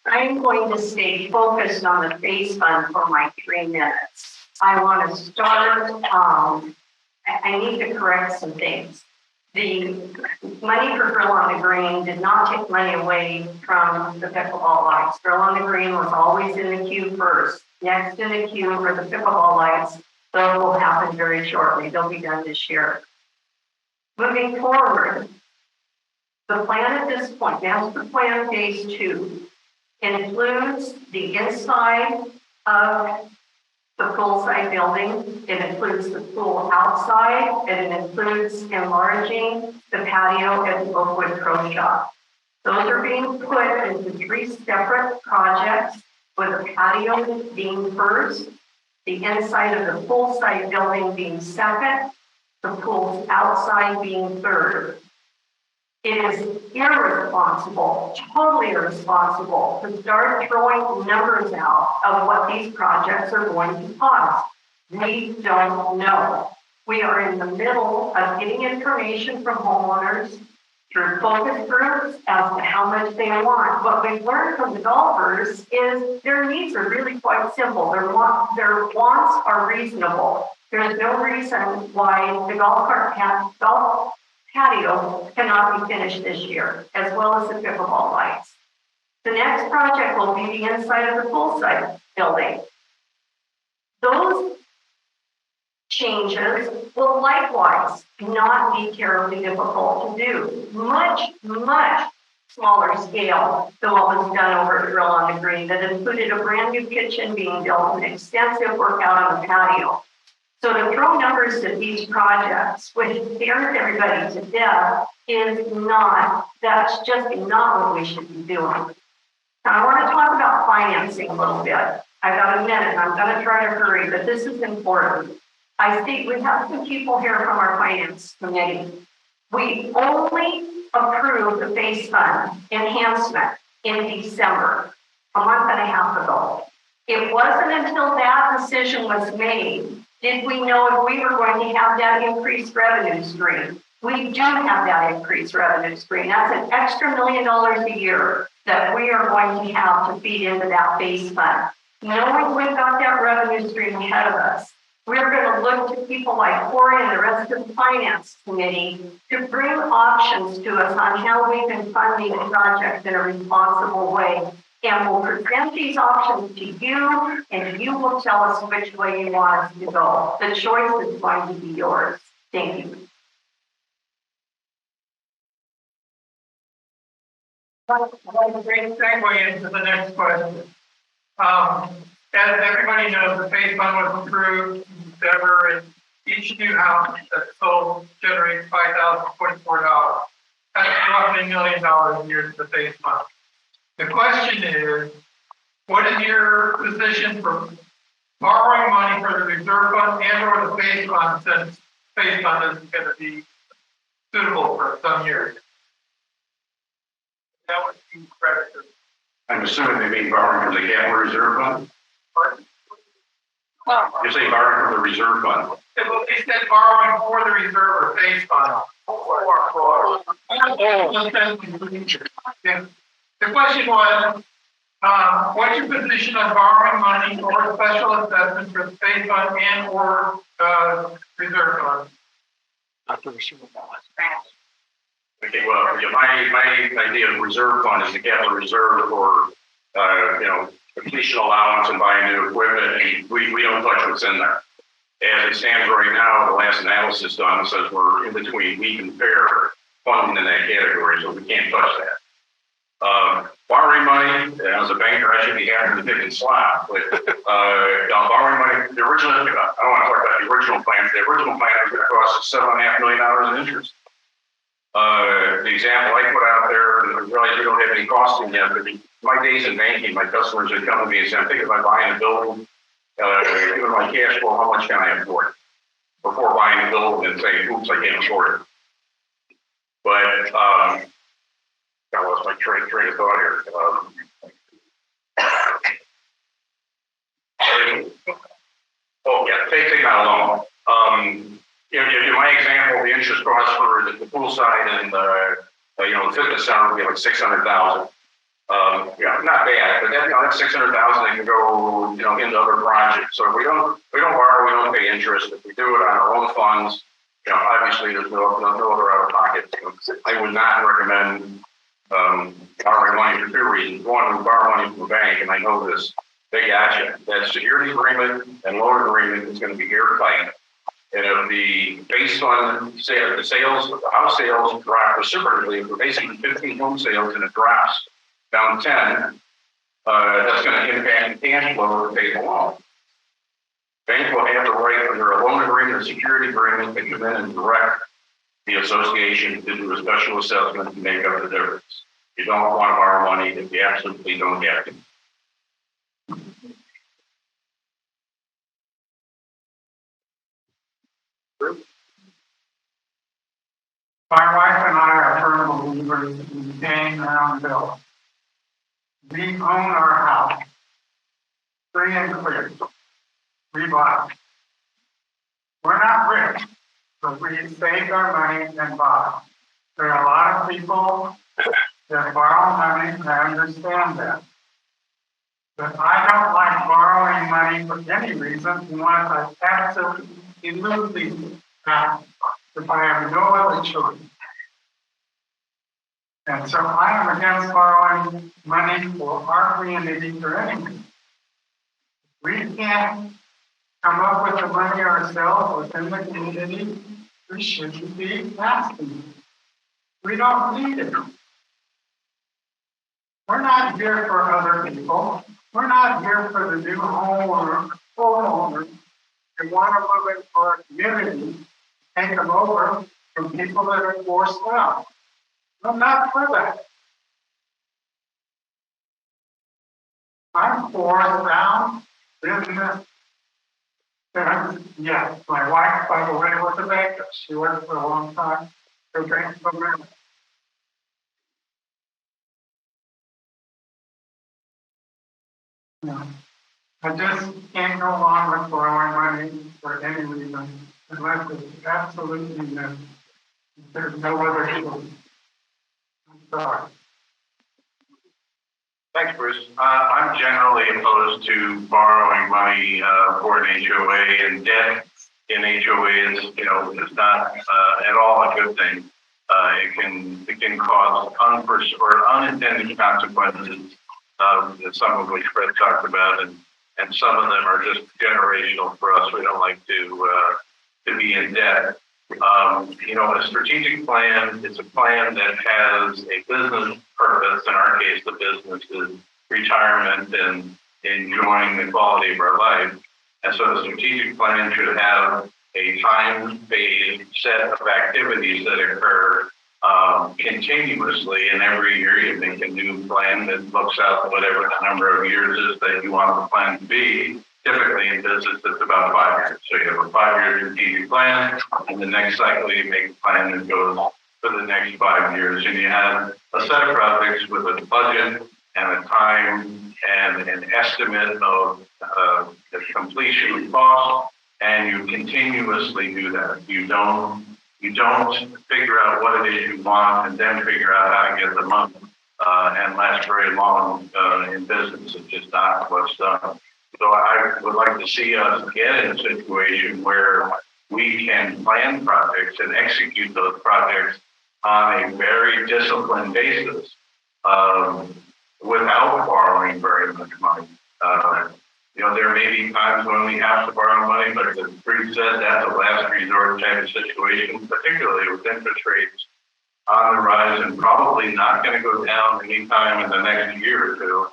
I'm going to stay focused on the phase fund for my 3 minutes. I want to start, I need to correct some things. The money for Grill on the Green did not take money away from the pickleball lights. Grill on the Green was always in the queue first. Next in the queue for the pickleball lights. Those will happen very shortly. They'll be done this year. Moving forward, the plan at this point, master plan phase 2, includes the inside of the poolside building. It includes the pool outside, and it includes enlarging the patio at the Oakwood Pro Shop. Those are being put into 3 separate projects, with the patio being first, the inside of the poolside building being second, the pool outside being third. It is irresponsible, totally irresponsible, to start throwing numbers out of what these projects are going to cost. We don't know. We are in the middle of getting information from homeowners through focus groups as to how much they want. What we've learned from developers is their needs are really quite simple. Their wants are reasonable. There's no reason why the golf patio cannot be finished this year, as well as the pickleball lights. The next project will be the inside of the poolside building. Those changes will likewise not be terribly difficult to do. Much, much smaller scale than what was done over at Grill on the Green, that included a brand new kitchen being built and extensive work out on the patio. So to throw numbers at these projects, which scares everybody to death, that's just not what we should be doing. Now I want to talk about financing a little bit. I've got a minute and I'm going to try to hurry, but this is important. I think we have some people here from our finance committee. We only approved the phase fund enhancement in December, a month and a half ago. It wasn't until that decision was made did we know if we were going to have that increased revenue stream. We do have that increased revenue stream. That's an extra $1 million a year that we are going to have to feed into that phase fund. Knowing we've got that revenue stream ahead of us, We're going to look to people like Corey and the rest of the finance committee to bring options to us on how we can fund these projects in a responsible way. And we'll present these options to you, and you will tell us which way you want us to go. The choice is going to be yours. Thank you. That's a great segue into the next question. As everybody knows, the phase fund was approved in December, and each new house that's sold generates $5,024. That's roughly $1 million a year to the phase fund. The question is, what is your position for borrowing money for the reserve fund and or the phase fund, since phase fund is going to be suitable for some years? That would be credited. I'm assuming they mean borrowing from the capital reserve fund? Well, You're saying borrowing from the reserve fund? they said borrowing for the reserve or phase fund. The question was, what's your position on borrowing money or special assessment for the phase fund and or reserve fund? Okay, well, my idea of reserve fund is the capital reserve for, completion allowance and buying new equipment, and we don't touch what's in there. As it stands right now, the last analysis done says we're in between weak and fair funding in that category, so we can't touch that. Borrowing money, as a banker, I should be happy to pick and slap, but borrowing money, the original, I don't want to talk about the original plan. The original plan was going to cost us $7.5 million in interest. The example I put out there, and I realize we don't have any costing yet, but my days in banking, my customers would come to me and say, I'm thinking about buying a building, given my cash flow, how much can I afford? Before buying a building and saying, oops, I can't afford it. But, I lost my train of thought here. Take that alone. In my example, the interest cost for the pool side and the fitness center would be like $600,000. Not bad, but that's $600,000 that can go into other projects. So if we don't borrow, we don't pay interest. If we do it on our own funds, obviously there's no other out of pocket. I would not recommend borrowing money for two reasons. One, we borrow money from the bank, and I know this. They got you. That security agreement and loan agreement is going to be airtight. And if the base fund the house sales drop precipitously, if we're basically 15 home sales and it drops down 10, that's going to impact the cash flow to pay the loan. Bank will have the right under a loan agreement or security agreement to come in and direct the association to do a special assessment to make up the difference. You don't want to borrow money if you absolutely don't have to. My wife and I are firm believers in paying around bills. We own our house, free and clear. We bought it. We're not rich, but we saved our money and bought it. There are a lot of people that borrow money, and I understand that. But I don't like borrowing money for any reason unless I absolutely have to. If I have no other choice. And so I am against borrowing money for our community for anything. We can't come up with the money ourselves within the community. We shouldn't be asking. We don't need it. We're not here for other people. We're not here for the new homeowners who want to live in our community. Take them over from people that are forced out. I'm not for that. I'm forced out business. Yes, my wife, by the way, was a banker. She worked for a long time for Bank of America. No. I just can't go along with borrowing money for any reason. Unless it's absolutely necessary. There's no other choice. I'm sorry. Thanks, Bruce. I'm generally opposed to borrowing money for an HOA, and debt in HOAs, is not at all a good thing. It can cause unintended consequences, some of which Fred talked about, and some of them are just generational for us. We don't like to be in debt. A strategic plan is a plan that has a business purpose. In our case, the business is retirement and enjoying the quality of our life. And so the strategic plan should have a time-phased set of activities that occur continuously, and every year you make a new plan that looks out whatever the number of years is that you want the plan to be. Typically in business, it's about 5 years. So you have a 5-year strategic plan, and the next cycle you make a plan that goes for the next 5 years. And you have a set of projects with a budget and a time and an estimate of the completion cost, and you continuously do that. You don't figure out what it is you want and then figure out how to get the money and last very long in business. It's just not what's done. So I would like to see us get in a situation where we can plan projects and execute those projects on a very disciplined basis without borrowing very much money. There may be times when we have to borrow money, but as Bruce said, that's a last resort type of situation, particularly with interest rates on the rise and probably not going to go down anytime in the next year or two.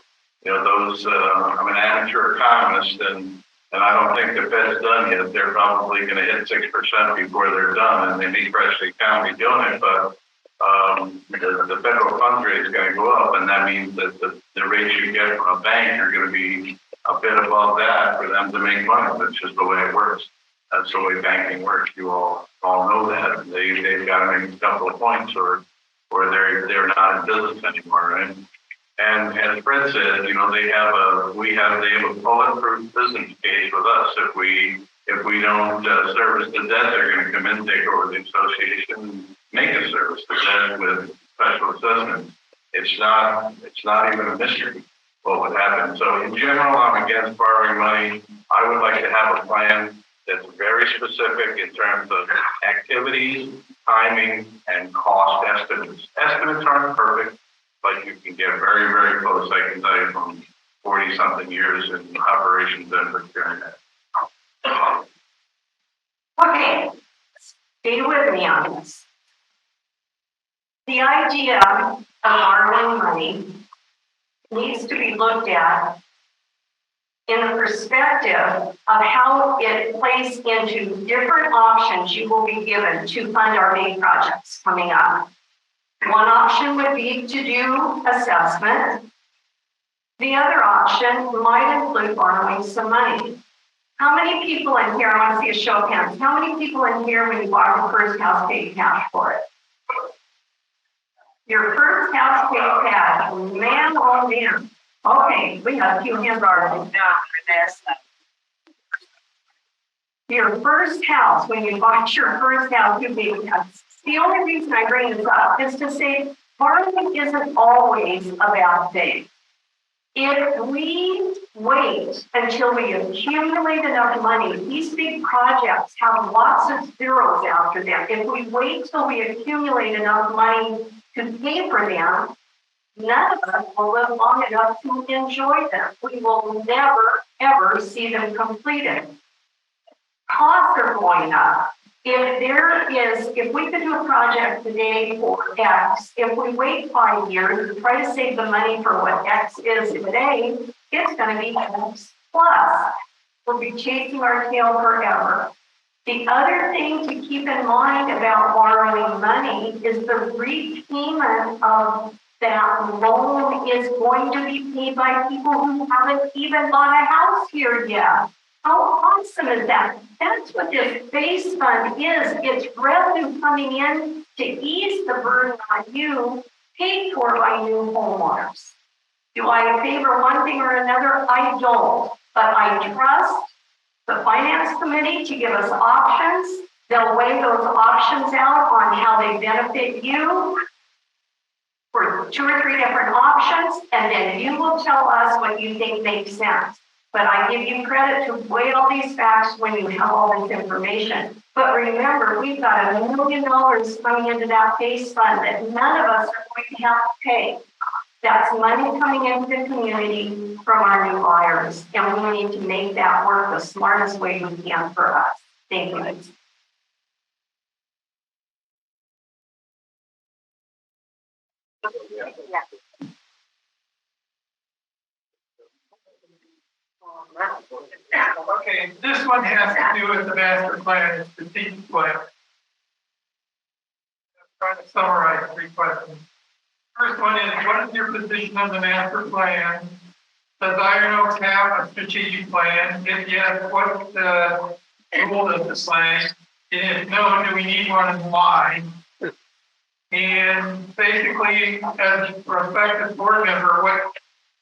I'm an amateur economist, and I don't think the Fed's done yet. They're probably going to hit 6% before they're done, and they may crash the economy doing it, but the federal funds rate is going to go up, and that means that the rates you get from a bank are going to be a bit above that for them to make money. That's just the way it works. That's the way banking works. You all know that. They've got to make a couple of points, or they're not in business anymore, right? And as Fred said, they have a bulletproof business case with us. If we don't service the debt, they're going to come in, take over the association, and make us service the debt with special assessments. It's not even a mystery what would happen. So in general, I'm against borrowing money. I would like to have a plan that's very specific in terms of activities, timing, and cost estimates. Estimates aren't perfect, but you can get very, very close. I can tell you from 40-something years in operations and procuring that. Okay, stay with me on this. The idea of borrowing money needs to be looked at in the perspective of how it plays into different options you will be given to fund our big projects coming up. One option would be to do assessment. The other option might include borrowing some money. How many people in here, I want to see a show of hands, how many people in here when you bought your first house paid cash for it? Your first house paid cash, man, oh man. Okay, we have a few hands already. Your first house, when you bought your first house, you paid cash. The only reason I bring this up is to say borrowing isn't always a bad thing. If we wait until we accumulate enough money, these big projects have lots of zeros after them. If we wait till we accumulate enough money to pay for them, none of us will live long enough to enjoy them. We will never, ever see them completed. Costs are going up. If we could do a project today for X, if we wait 5 years and try to save the money for what X is today, it's going to be X plus. We'll be chasing our tail forever. The other thing to keep in mind about borrowing money is the repayment of that loan is going to be paid by people who haven't even bought a house here yet. How awesome is that? That's what this base fund is. It's revenue coming in to ease the burden on you, paid for by new homeowners. Do I favor one thing or another? I don't. But I trust the finance committee to give us options. They'll weigh those options out on how they benefit you. for 2 or 3 different options, and then you will tell us what you think makes sense. But I give you credit to weigh all these facts when you have all this information. But remember, we've got $1 million coming into that base fund that none of us are going to have to pay. That's money coming into the community from our new buyers, and we need to make that work the smartest way we can for us. Thank you. Okay, this one has to do with the master plan and strategic plan. I'm trying to summarize 3 questions. First one is, what is your position on the master plan? Does Iron Oaks have a strategic plan? If yes, what role does the plan? And if no, do we need one and why? And basically, as a prospective board member, what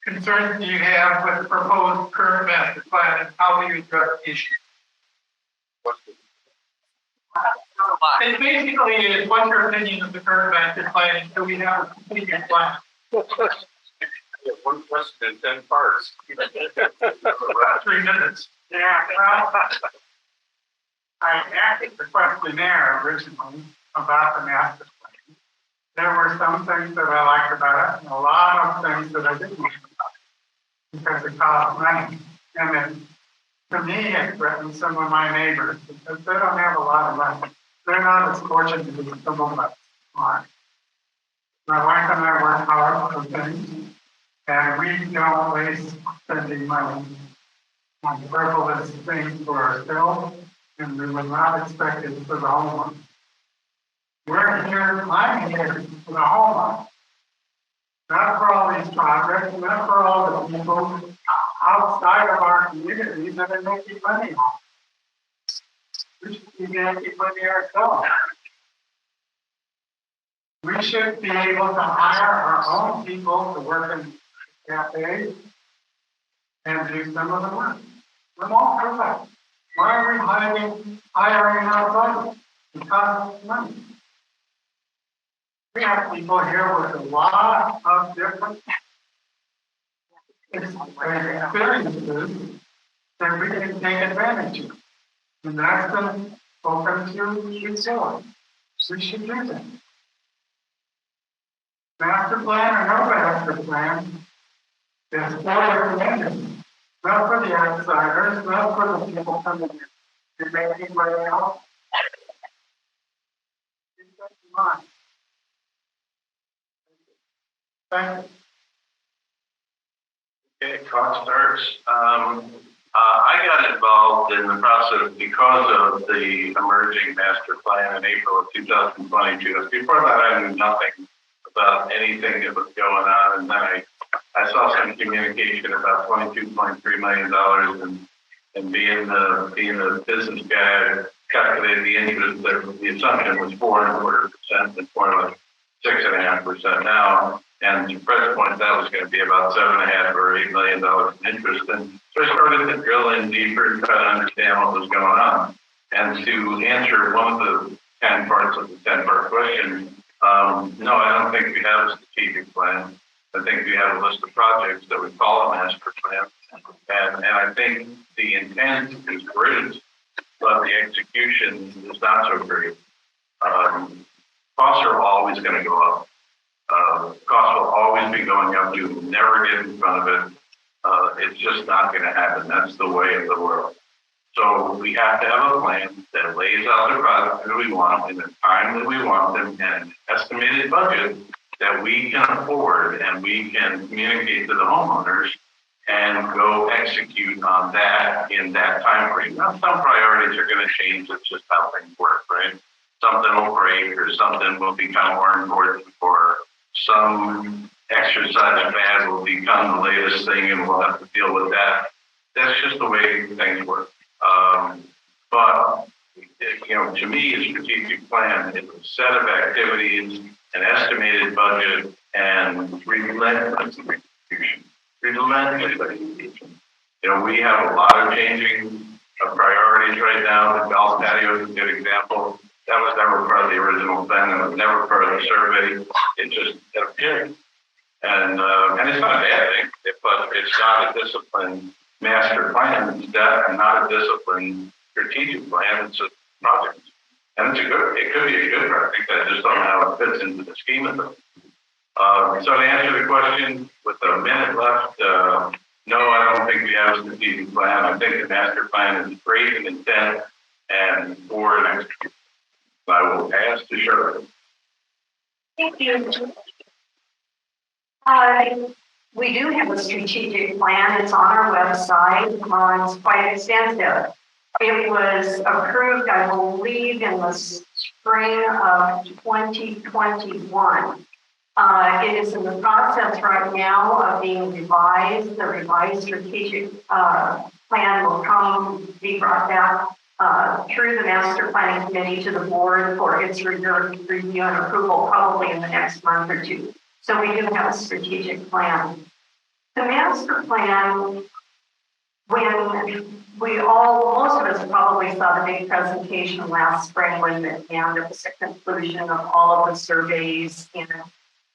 concerns do you have with the proposed current master plan and how will you address the issue? It basically is, what's your opinion of the current master plan and do we have a strategic plan? One question in 10 parts. 3 minutes. Yeah, well, I asked the questionnaire originally about the master plan. There were some things that I liked about it and a lot of things that I didn't like about it because it cost money. And then to me, it threatened some of my neighbors because they don't have a lot of money. They're not as fortunate as some of us are. My wife and I work hard for things, and we don't waste spending money on frivolous things for ourselves, and we would not expect it for the homeowner. I'm here for the homeowner. Not for all these projects, not for all the people outside of our communities that are making money on. We should be making money ourselves. We should be able to hire our own people to work in cafes and do some of the work. We're all for that. Why are we hiring outside? It costs money. We have people here with a lot of different experiences that we can take advantage of. And that's been spoken to before. We should do that. Master plan or no master plan is for the community, not for the outsiders, not for the people coming in. Did anybody else? Keep that in mind. Thank you. Okay, clock starts. I got involved in the process because of the emerging master plan in April of 2022. Before that, I knew nothing about anything that was going on, and then I saw some communication about $22.3 million, and being the business guy, calculated the interest. The assumption was 4.25% and 6.5% now. And to Fred's point, that was going to be about $7.5 or $8 million in interest. And so I started to drill in deeper and try to understand what was going on. And to answer one of the 10 parts of the 10-part question, no, I don't think we have a strategic plan. I think we have a list of projects that we call a master plan. And I think the intent is great, but the execution is not so great. Costs are always going to go up. Costs will always be going up. You will never get in front of it. It's just not going to happen. That's the way of the world. So we have to have a plan that lays out the projects that we want in the time that we want them and an estimated budget that we can afford and we can communicate to the homeowners and go execute on that in that time frame. Now, some priorities are going to change. It's just how things work, right? Something will break or something will become more important or some exercise fad will become the latest thing and we'll have to deal with that. That's just the way things work. But, to me, a strategic plan is a set of activities, an estimated budget, and relentless execution. We have a lot of changing of priorities right now. The golf patio is a good example. That was never part of the original plan. It was never part of the survey. It just year. And it's not a bad thing, but it's not a disciplined master plan. It's not a disciplined strategic plan. It's a project. And it could be a good project. I just don't know how it fits into the scheme of it. So to answer the question, with a minute left, no, I don't think we have a strategic plan. I think the master plan is great in intent and for an execution. I will pass to Shirley. Thank you. We do have a strategic plan. It's on our website. It's quite extensive. It was approved, I believe, in the spring of 2021. It is in the process right now of being revised. The revised strategic plan will be brought back through the master planning committee to the board for its review and approval probably in the next month or two. So we do have a strategic plan. The master plan, when most of us probably saw the big presentation last spring when it was a conclusion of all of the surveys and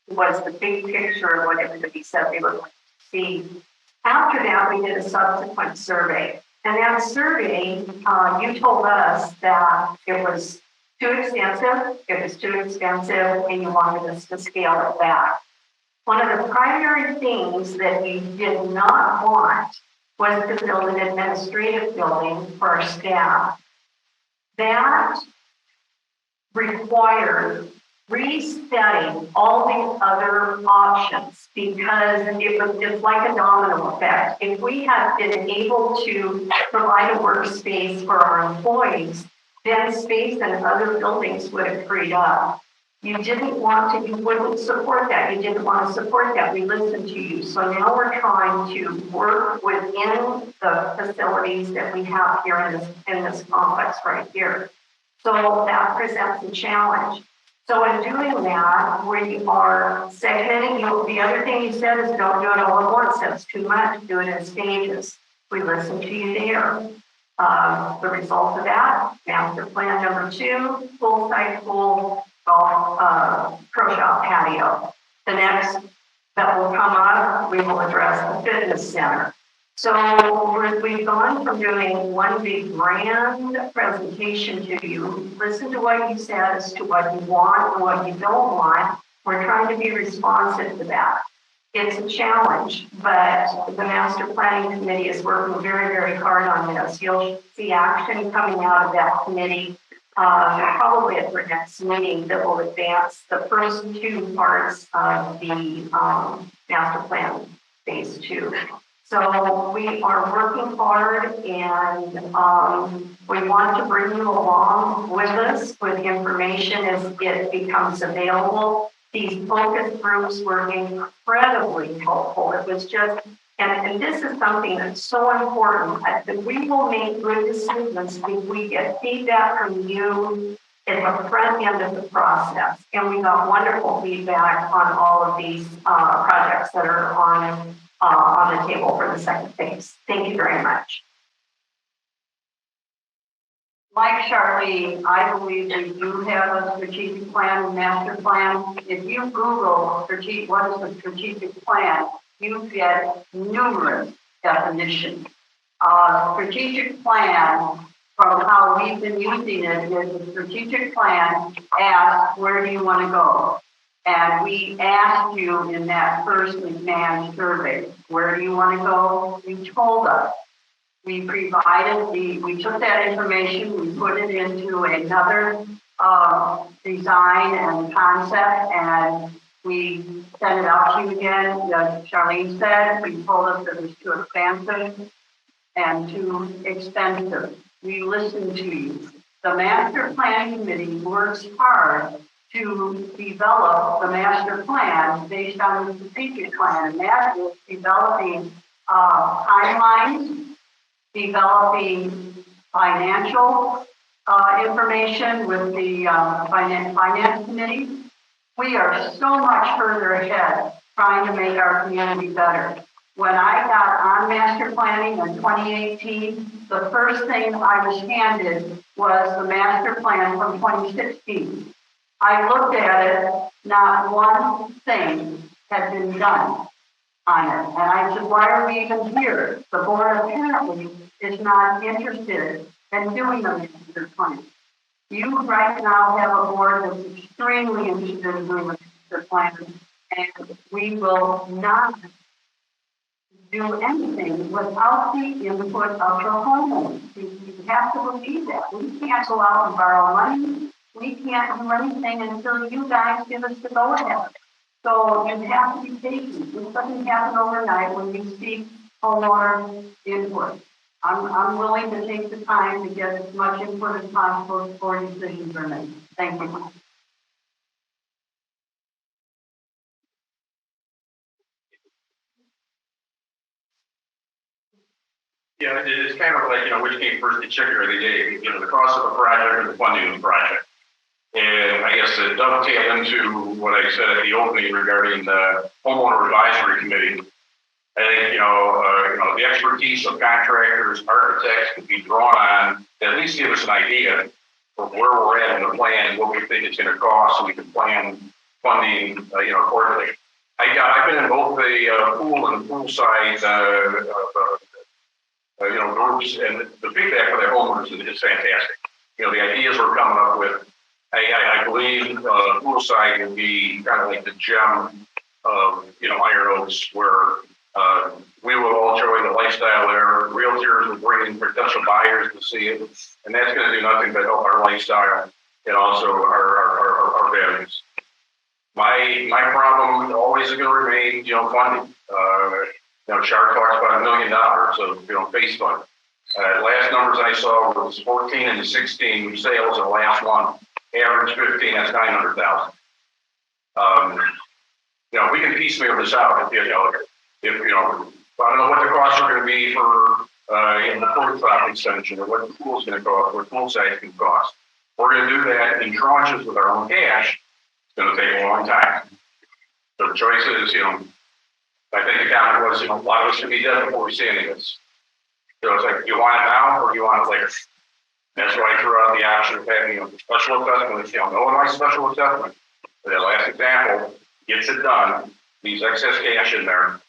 was the big picture of what everybody said they would like to see. After that, we did a subsequent survey. And that survey, you told us that it was too extensive, and you wanted us to scale it back. One of the primary things that you did not want was to build an administrative building for our staff. That required resetting all the other options because it's like a domino effect. If we had been able to provide a workspace for our employees, then space in other buildings would have freed up. You wouldn't support that. You didn't want to support that. We listened to you. So now we're trying to work within the facilities that we have here in this complex right here. So that presents a challenge. So in doing that, we are segmenting. The other thing you said is don't do it all at once. That's too much. Do it in stages. We listened to you there. The result of that, master plan number 2, full-size pool, pro shop patio. The next that will come up, we will address the fitness center. So we've gone from doing one big grand presentation to you, listen to what you said as to what you want and what you don't want. We're trying to be responsive to that. It's a challenge, but the master planning committee is working very, very hard on this. You'll see action coming out of that committee probably at the next meeting that will advance the first 2 parts of the master plan phase 2. So we are working hard and we want to bring you along with us with information as it becomes available. These focus groups were incredibly helpful. It was just, and this is something that's so important, that we will make good decisions if we get feedback from you at the front end of the process. And we got wonderful feedback on all of these projects that are on the table for the second phase. Thank you very much. Like Charlene, I believe we do have a strategic plan and master plan. If you Google what is the strategic plan, you get numerous definitions. Strategic plan, from how we've been using it, is a strategic plan asks, where do you want to go? And we asked you in that first McMahon survey, where do you want to go? You told us. We we took that information, we put it into another design and concept, and we sent it out to you again. As Charlene said, we told us it was too expansive and too expensive. We listened to you. The Master Planning Committee works hard to develop the master plan based on the strategic plan, and that is developing timelines, developing financial information with the finance committee. We are so much further ahead trying to make our community better. When I got on master planning in 2018, the first thing I was handed was the master plan from 2016. I looked at it, not one thing had been done on it. And I said, why are we even here? The board apparently is not interested in doing the master plan. You right now have a board that's extremely interested in doing the master plan, and we will not do anything without the input of the homeowners. You have to believe that. We can't go out and borrow money. We can't do anything until you guys give us the go-ahead. So you have to be patient. This doesn't happen overnight when you seek homeowner input. I'm willing to take the time to get as much input as possible before decisions are made. Thank you. Yeah, it's kind of like, which came first, the chicken or the egg, the cost of the project or the funding of the project. And I guess to dovetail into what I said at the opening regarding the homeowner advisory committee, I think, the expertise of contractors, architects could be drawn on to at least give us an idea of where we're at in the plan, what we think it's going to cost, so we can plan funding, accordingly. I've been in both the pool and poolside, groups, and the feedback for their homeowners is fantastic. The ideas we're coming up with, I believe poolside would be kind of like the gem of, Iron Oaks, where we will all enjoy the lifestyle there. Realtors will bring in potential buyers to see it, and that's going to do nothing but help our lifestyle and also our values. My problem always is going to remain, funding. Char talks about $1 million of, face fund. Last numbers I saw was 14 and 16 sales in the last one. Average 15, that's 900,000. We can piecemeal this out if I don't know what the costs are going to be for the port stop extension, or what the pool's going to cost, what pool size can cost. We're going to do that in tranches with our own cash. It's going to take a long time. So the choice is, I think the comment was, a lot of us should be done before we see any of this. So it's like, you want it now or you want it later? That's why I threw out the option of having a special assessment. No one likes special assessment. But that last example gets it done, leaves excess cash in there.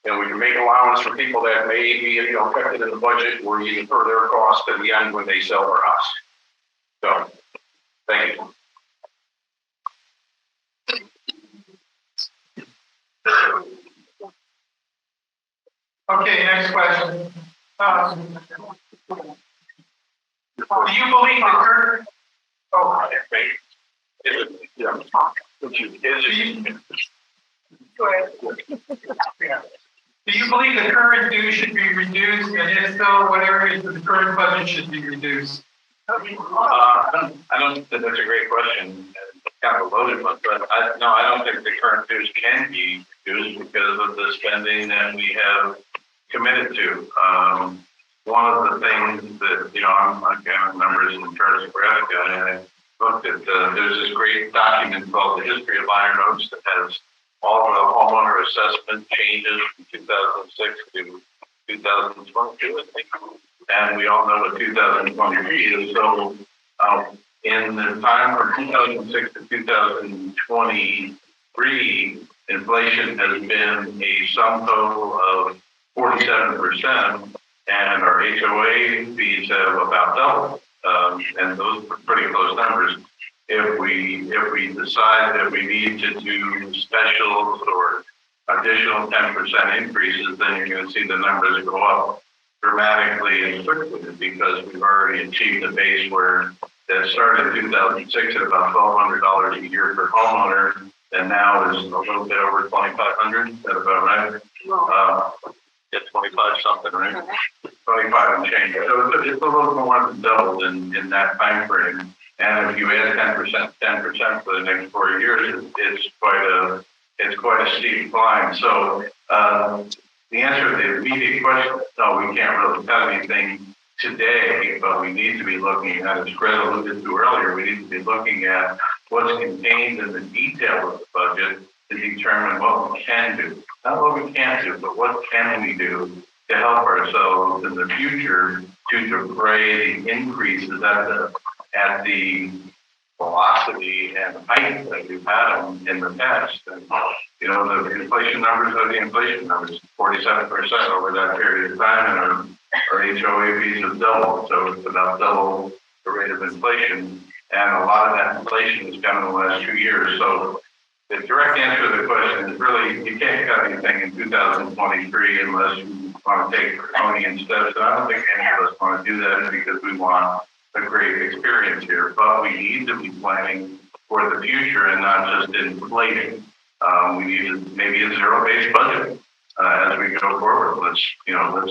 And we can make allowance for people that may be, affected in the budget, or you defer their cost at the end when they sell their house. So, thank you. Okay, next question. Do you believe the current? Oh, yeah. Go ahead. Yeah. Do you believe the current due should be reduced, and if so, what areas of the current budget should be reduced? I don't think that's a great question. It's kind of a loaded one, but I don't think the current dues can be reduced because of the spending that we have committed to. One of the things that, I'm kind of members in Charles Nebraska, and I looked at, there's this great document called The History of Iron Oaks that has all of the homeowner assessment changes from 2006 to 2022, I think. And we all know what 2023 is. So in the time from 2006 to 2023, inflation has been a sum total of 47%, and our HOA fees have about doubled. And those are pretty close numbers. If we decide that we need to do specials or additional 10% increases, then you're going to see the numbers go up dramatically and quickly, because we've already achieved a base where that started in 2006 at about $1,200 a year per homeowner, and now is a little bit over $2,500. Is that about right? Get 25 something, right? 25 and change. So it's a little more than doubled in that time frame. And if you add 10% for the next 4 years, it's quite a steep climb. So the answer to the immediate question, no, we can't really tell anything today, but we need to be looking at, as Greg alluded to earlier, we need to be looking at what's contained in the detail of the budget to determine what we can do. Not what we can't do, but what can we do to help ourselves in the future to defray the increases at the velocity and height that we've had them in the past. And, you know, the inflation numbers are the inflation numbers, 47% over that period of time, and our HOA fees have doubled. So it's about double the rate of inflation. And a lot of that inflation has come in the last 2 years. So the direct answer to the question is really, you can't cut anything in 2023 unless you want to take draconian steps. And I don't think any of us want to do that because we want a great experience here. But we need to be planning for the future and not just inflating. We need maybe a zero-based budget as we go forward. Let's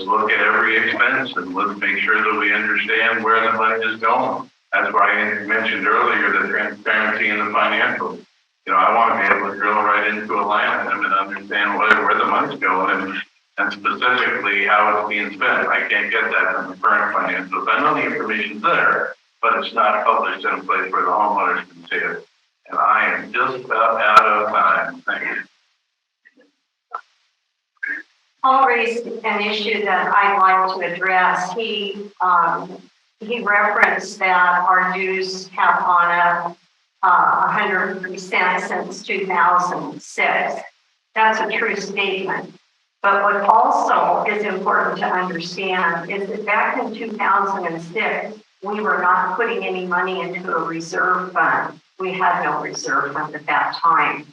look at every expense and let's make sure that we understand where the money is going. That's why I mentioned earlier the transparency in the financials. You know, I want to be able to drill right into a line item and understand where the money's going and specifically how it's being spent. I can't get that from the current financials. I know the information's there, but it's not published in a place where the homeowners can see it. And I am just about out of time. Thank you. Paul raised an issue that I'd like to address. He referenced that our dues have gone up 100% since 2006. That's a true statement. But what also is important to understand is that back in 2006, we were not putting any money into a reserve fund. We had no reserve fund at that time.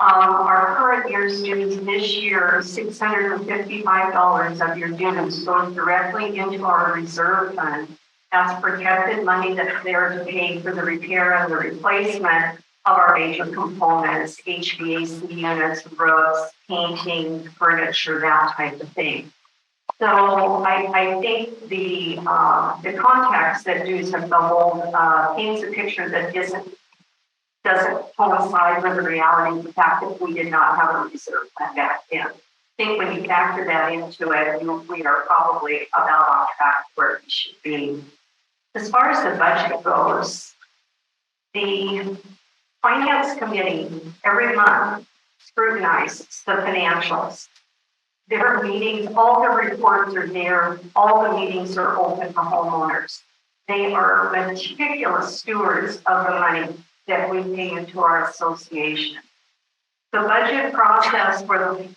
Our current year's dues this year, $655 of your dues goes directly into our reserve fund. That's protected money that's there to pay for the repair and the replacement of our major components, HVAC units, roofs, painting, furniture, that type of thing. So I think the context that dues have doubled paints a picture that doesn't coincide with the reality of the fact that we did not have a reserve fund back then. I think when you factor that into it, we are probably about on track where we should be. As far as the budget goes, the Finance Committee every month scrutinizes the financials. There are meetings, all the reports are there, all the meetings are open to homeowners. They are meticulous stewards of the money that we pay into our association. The budget process for the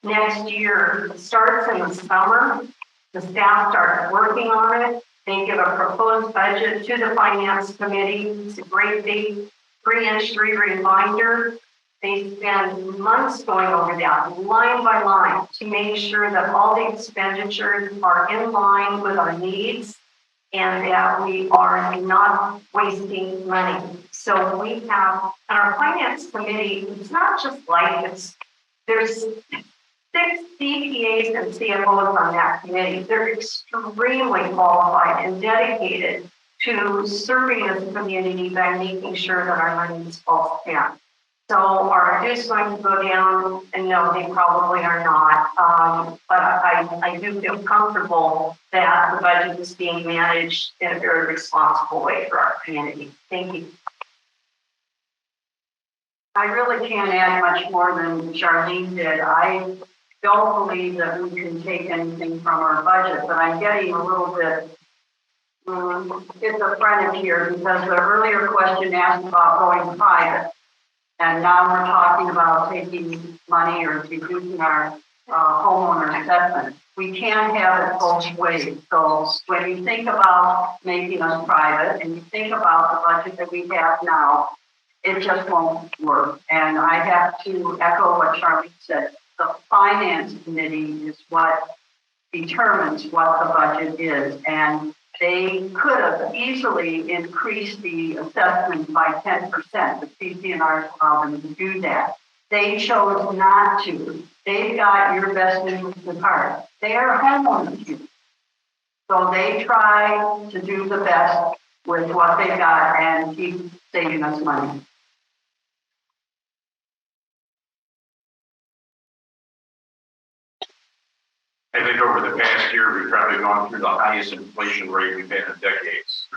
next year starts in the summer. The staff starts working on it. They give a proposed budget to the Finance Committee. It's a great big 3-inch reminder. They spend months going over that line by line to make sure that all the expenditures are in line with our needs and that we are not wasting money. So we have, and our Finance Committee, it's not just like there's 6 CPAs and CFOs on that committee. They're extremely qualified and dedicated to serving this community by making sure that our money is well spent. So are dues going to go down? And no, they probably are not. But I do feel comfortable that the budget is being managed in a very responsible way for our community. Thank you. I really can't add much more than Charlene did. I don't believe that we can take anything from our budget, but I'm getting a little bit schizophrenic here because the earlier question asked about going private. And now we're talking about taking money or reducing our homeowner assessment. We can't have it both ways. So when you think about making us private and you think about the budget that we have now, it just won't work. And I have to echo what Charlie said. The Finance Committee is what determines what the budget is. And they could have easily increased the assessment by 10%. The CC&R allowed them to do that. They chose not to. They've got your best interests at heart. They are homeowners. So they try to do the best with what they've got and keep saving us money. I think over the past year, we've probably gone through the highest inflation rate we've had in decades.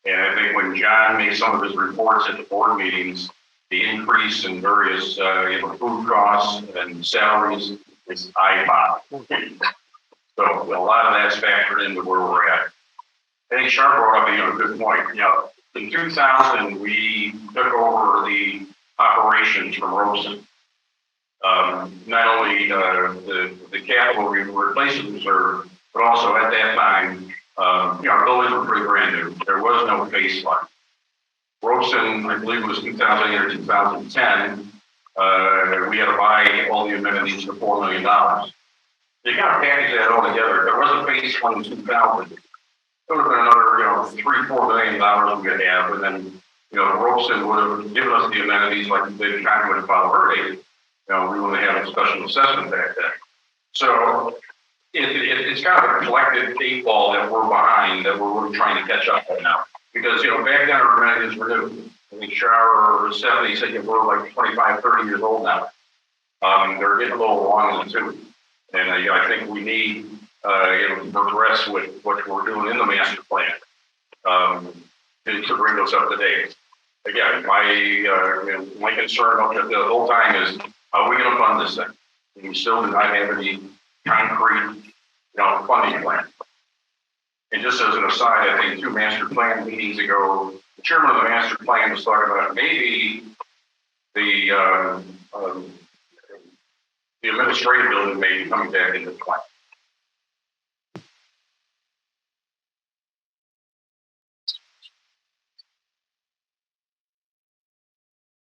And I think when John made some of his reports at the board meetings, the increase in various food costs and salaries is eye-popping. So a lot of that's factored into where we're at. I think Sharp brought up a good point. In 2000, we took over the operations from Robeson. Not only the capital we were replacing the reserve, but also at that time, our buildings were pretty brand new. There was no baseline. Robeson, I believe it was 2008 or 2010, we had to buy all the amenities for $4 million. You kind of package that all together. There was a baseline in 2000. There would have been another, $3-4 million we could have, and then, Robeson would have given us the amenities like they did kind of with Palo Verde. We wouldn't have a special assessment back then. So it's kind of a collective eight ball that we're behind, that we're really trying to catch up on now. Because, back then our amenities were new. I think shower 70 said we're like 25, 30 years old now. They're getting a little long in the tooth. And I think we need, to progress with what we're doing in the master plan to bring those up to date. Again, my concern the whole time is, how are we going to fund this thing? And we still do not have any concrete, funding plan. And just as an aside, I think 2 master plan meetings ago, the chairman of the master plan was talking about maybe the administrative building may be coming back into the plan.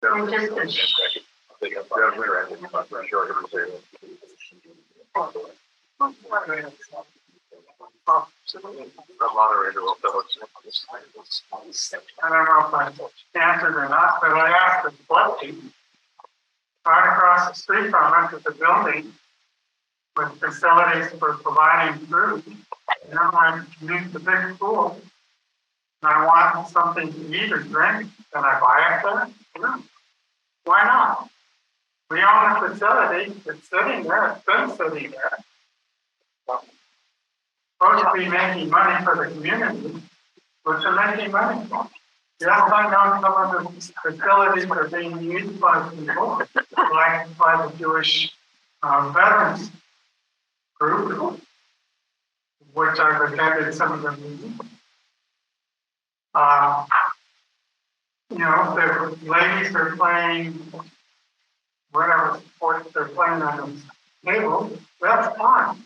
And just I don't know if I answered or not, but I asked the flood team. Right across the street from us is a building with facilities for providing food. And I'm like, use the big pool. And I want something to eat or drink. Can I buy it there? No. Why not? We own a facility. It's sitting there. It's been sitting there. Supposed to be making money for the community. What's it making money for? Yes, I know some of the facilities are being used by people, like by the Jewish veterans group, which I've attended some of the meetings. The ladies are playing whatever sports they're playing on the table, that's fine.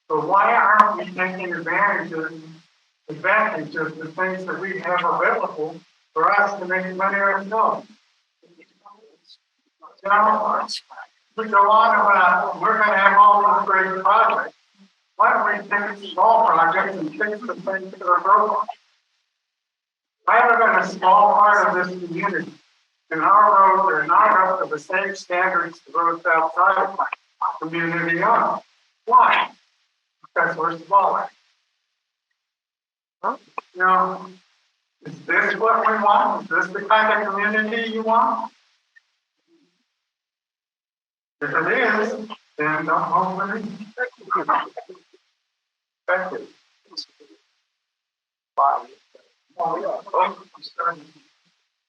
But why aren't we taking advantage of the things that we have available for us to make money ourselves? We go on about we're going to have all these great projects. Why don't we take small projects and fix the things that are broken? I live in a small part of this community, and our roads are not up to the same standards the roads outside of my community are. Why? Because we're smaller. Is this what we want? Is this the kind of community you want? If it is, then don't hold it. Thank you. Bye.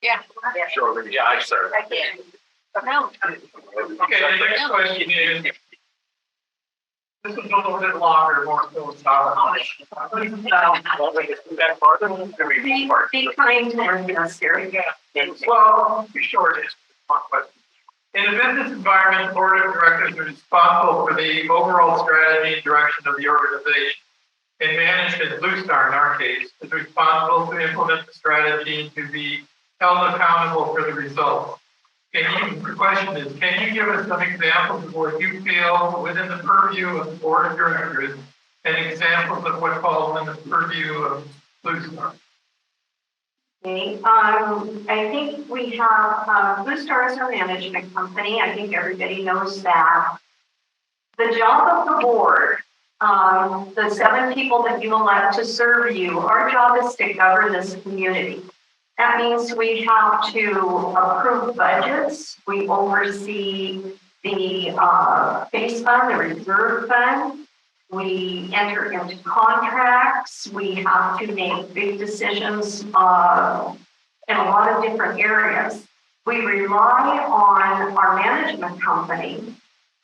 Yeah. Sure, yeah, I serve. No. Okay, the next question is, this is a little bit longer, more philosophical. be kind to us here. Well, be short is one question. In a business environment, the board of directors are responsible for the overall strategy and direction of the organization. And management, Blue Star in our case, is responsible to implement the strategy and to be held accountable for the results. The question is, can you give us some examples of what you feel within the purview of the board of directors and examples of what falls in the purview of Blue Star? Okay, I think we have Blue Star is our management company. I think everybody knows that. The job of the board, the 7 people that you elect to serve you, our job is to govern this community. That means we have to approve budgets. We oversee the base fund, the reserve fund. We enter into contracts. We have to make big decisions in a lot of different areas. We rely on our management company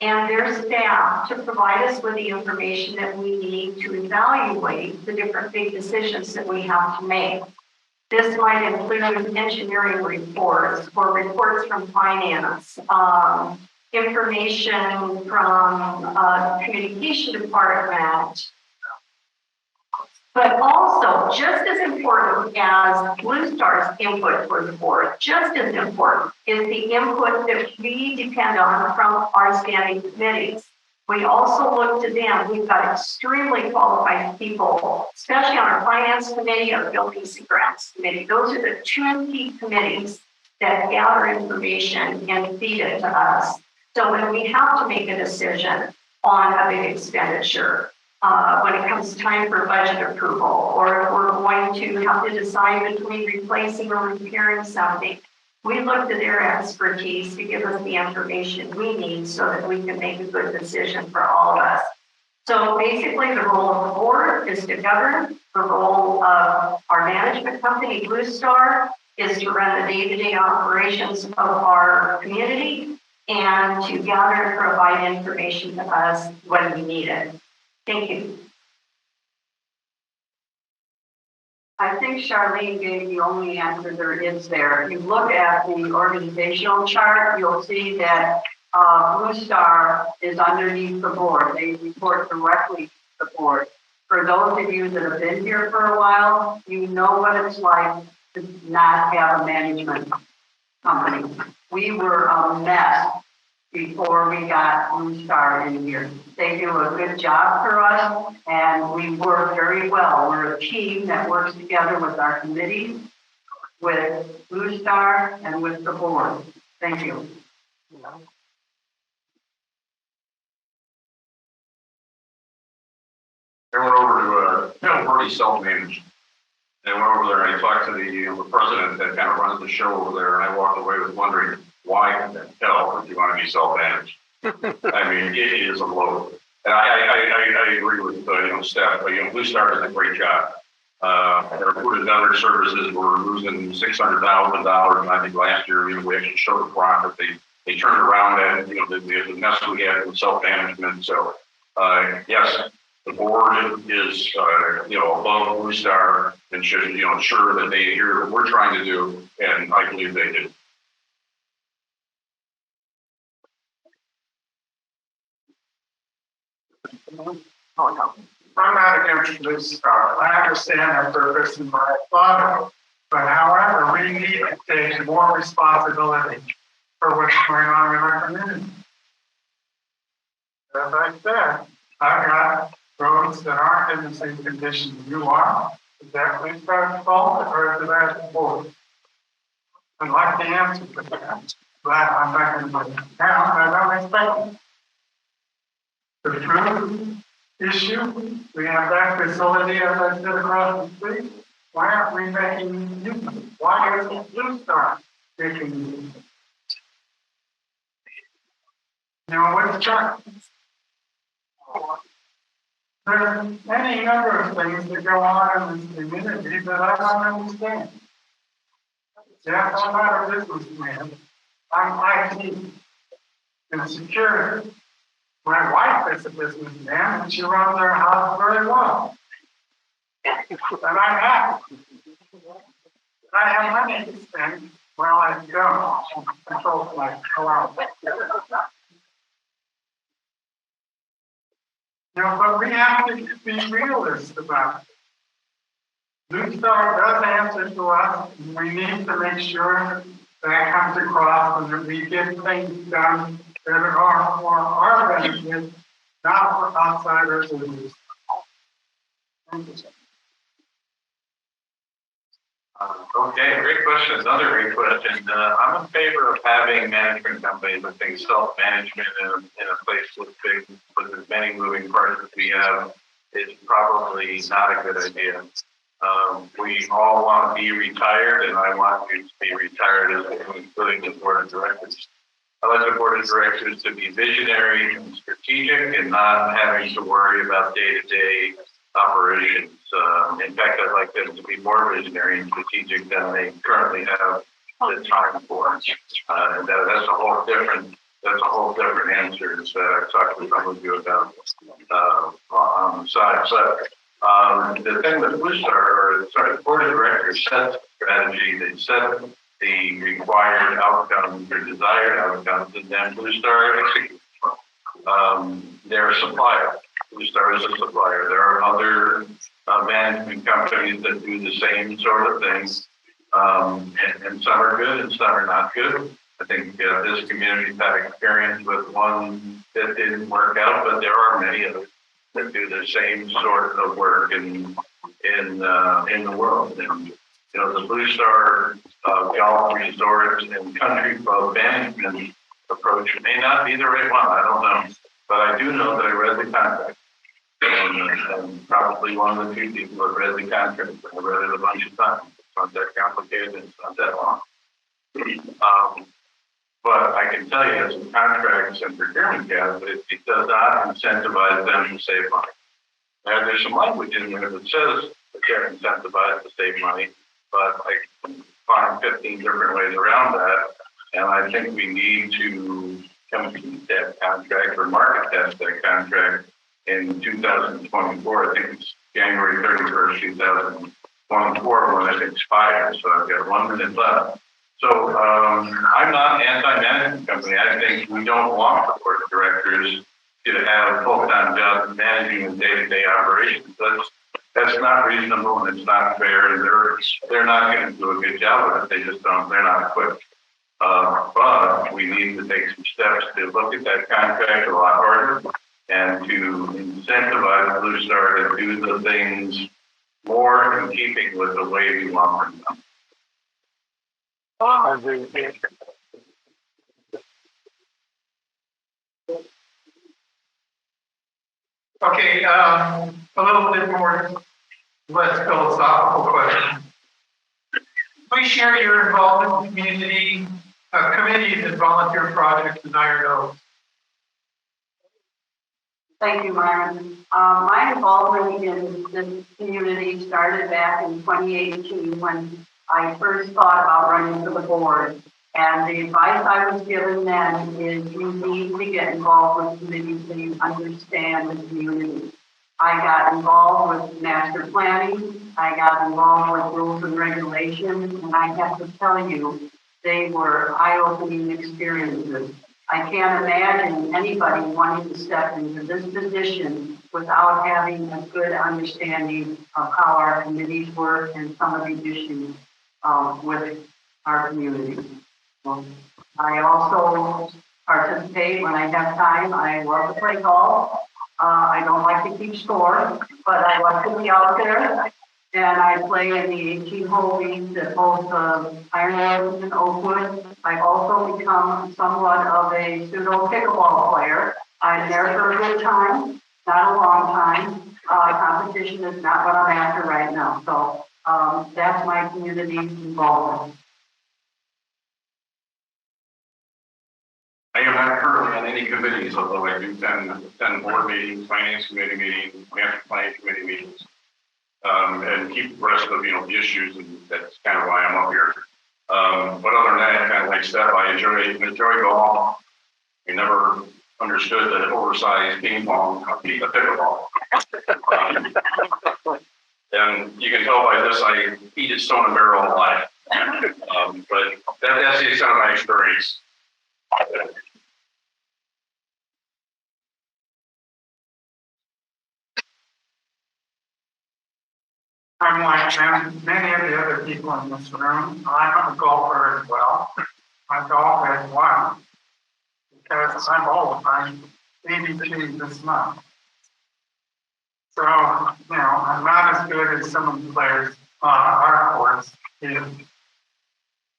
and their staff to provide us with the information that we need to evaluate the different big decisions that we have to make. This might include engineering reports or reports from finance, information from communication department. But also, just as important as Blue Star's input for the board, just as important is the input that we depend on from our standing committees. We also look to them. We've got extremely qualified people, especially on our finance committee, our buildings and grounds committee. Those are the two key committees that gather information and feed it to us. So when we have to make a decision on a big expenditure, when it comes time for budget approval, or if we're going to have to decide between replacing or repairing something, we look to their expertise to give us the information we need so that we can make a good decision for all of us. So basically, the role of the board is to govern. The role of our management company, Blue Star, is to run the day-to-day operations of our community and to gather and provide information to us when we need it. Thank you. I think Charlene gave the only answer there is there. If you look at the organizational chart, you'll see that Blue Star is underneath the board. They report directly to the board. For those of you that have been here for a while, you know what it's like to not have a management company. We were a mess before we got Blue Star in here. They do a good job for us, and we work very well. We're a team that works together with our committee, with Blue Star, and with the board. Thank you. I went over to pretty self-managed. And I went over there and I talked to the president that kind of runs the show over there, and I walked away with wondering, why the hell would you want to be self-managed? I mean, it is a load. And I agree with Steph. Blue Star does a great job. Their food and other services were losing $600,000, and I think last year, we actually showed a profit. They turned around and the mess we had with self-management. So yes, the board is above Blue Star and should ensure that they hear what we're trying to do, and I believe they do. I'm not against Blue Star. I understand their purpose and what I thought of it. But however, we need to take more responsibility for what's going on in our community. As I said, I've got roads that aren't in the same condition you are. Is that Blue Star's fault or is it our board? I'd like the answer to that. But I'm not going to put it down. I don't expect it. The food issue, we have that facility, as I said, across the street. Why aren't we making use of it? Why isn't Blue Star making use of it? What's that? There's any number of things that go on in this community that I don't understand. Yes, I'm not a businessman. I'm IT and security. My wife is a businessman and she runs her house very well. And I'm happy. I have money to spend. Well, I don't control my allowance. But we have to be realists about it. Blue Star does answer to us, and we need to make sure that comes across and that we get things done that are for our benefit, not for outsiders. Okay, great question. Another great question. I'm in favor of having management companies. I think self-management in a place with as many moving parts as we have is probably not a good idea. We all want to be retired, and I want you to be retired as well, including the board of directors. I like the board of directors to be visionary and strategic and not having to worry about day-to-day operations. In fact, I'd like them to be more visionary and strategic than they currently have the time for. And that's a whole different answer that I talked to some of you about on the side. So the thing with Blue Star, the board of directors sets strategy. They set the required outcomes or desired outcomes, and then Blue Star executes. They're a supplier. Blue Star is a supplier. There are other management companies that do the same sort of things, and some are good and some are not good. I think this community's had experience with one that didn't work out, but there are many others that do the same sort of work in the world. And you know, the Blue Star golf resorts and country club management approach may not be the right one. I don't know, but I do know that I read the contract, and probably one of the few people have read the contract. I read it a bunch of times. It's not that complicated. It's not that long. But I can tell you, as a contracts and procurement gatherer, it does not incentivize them to save money. Now, there's some language in there that says that they're incentivized to save money, but I can find 15 different ways around that. And I think we need to complete that contract or market test that contract in 2024. I think it's January 31st, 2024 when it expires. So I've got 1 minute left. So I'm not anti-management company. I think we don't want the board of directors to have full-time jobs managing the day-to-day operations. That's not reasonable and it's not fair. And they're not going to do a good job of it. They just don't. They're not equipped. But we need to take some steps to look at that contract a lot harder and to incentivize Blue Star to do the things more in keeping with the way we want them done. Okay, a little bit more, less philosophical question. Please share your involvement in community committees and volunteer projects in Iron Oak. Thank you, Myron. My involvement in this community started back in 2018 when I first thought about running for the board. And the advice I was given then is you need to get involved with committees so you understand the community. I got involved with master planning. I got involved with rules and regulations. And I have to tell you, they were eye-opening experiences. I can't imagine anybody wanting to step into this position without having a good understanding of how our committees work and some of the issues with our community. I also participate when I have time. I love to play golf. I don't like to keep score, but I love to be out there. And I play in the 18-hole leagues at both Iron Oak and Oakwood. I've also become somewhat of a pseudo pickleball player. I'm there for a good time, not a long time. Competition is not what I'm after right now. So that's my community involvement. I am not currently on any committees, although I do attend board meetings, finance committee meetings, master planning committee meetings, and keep abreast of the issues, and that's kind of why I'm up here. But other than that, kind of like Steph, I enjoy golf. I never understood the oversized ping pong, the pickleball. And you can tell by this, I eat it stone and barrel alive. But that's the extent of my experience. I'm like many of the other people in this room. I'm a golfer as well. I golf as one because I'm old. I'm 82 this month. So, I'm not as good as some of the players on our course is.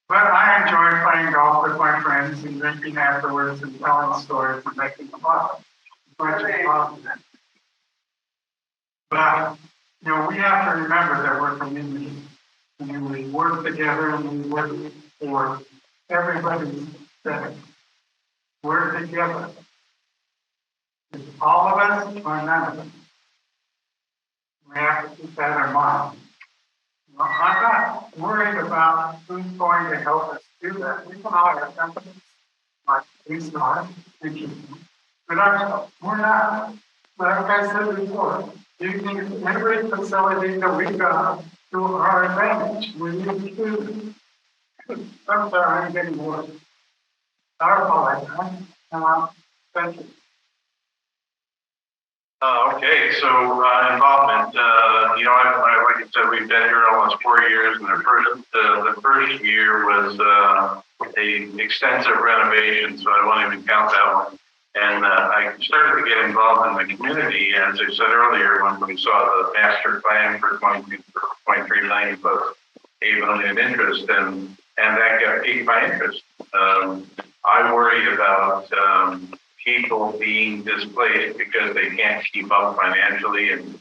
But I enjoy playing golf with my friends and drinking afterwards and telling stories and making fun. But, we have to remember that we're community and we work together and we work for everybody's benefit. We're together. It's all of us or none of us. We have to keep that in mind. I'm not worried about who's going to help us do that. We can hire companies like these are, but we're not. Like I said before, using every facility that we've got to our advantage. We need to, I'm sorry, I'm getting more. Our apologize. Thank you. Okay, so involvement, like I said, we've been here almost 4 years, and the first year was a extensive renovation, so I won't even count that one. And I started to get involved in the community, as I said earlier, when we saw the master plan for 23 million plus $8 million in interest, and that got piqued my interest. I worry about people being displaced because they can't keep up financially, and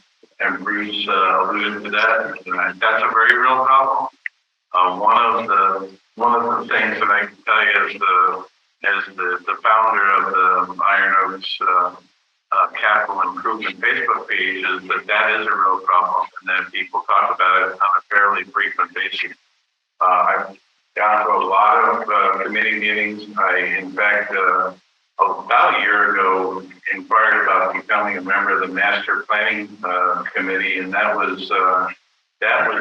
Bruce alluded to that. And that's a very real problem. One of the things that I can tell you as the founder of the Iron Oaks Capital Improvement Facebook page is that is a real problem, and that people talk about it on a fairly frequent basis. I've gone to a lot of committee meetings. I, in fact, about a year ago, inquired about becoming a member of the Master Planning Committee, and that was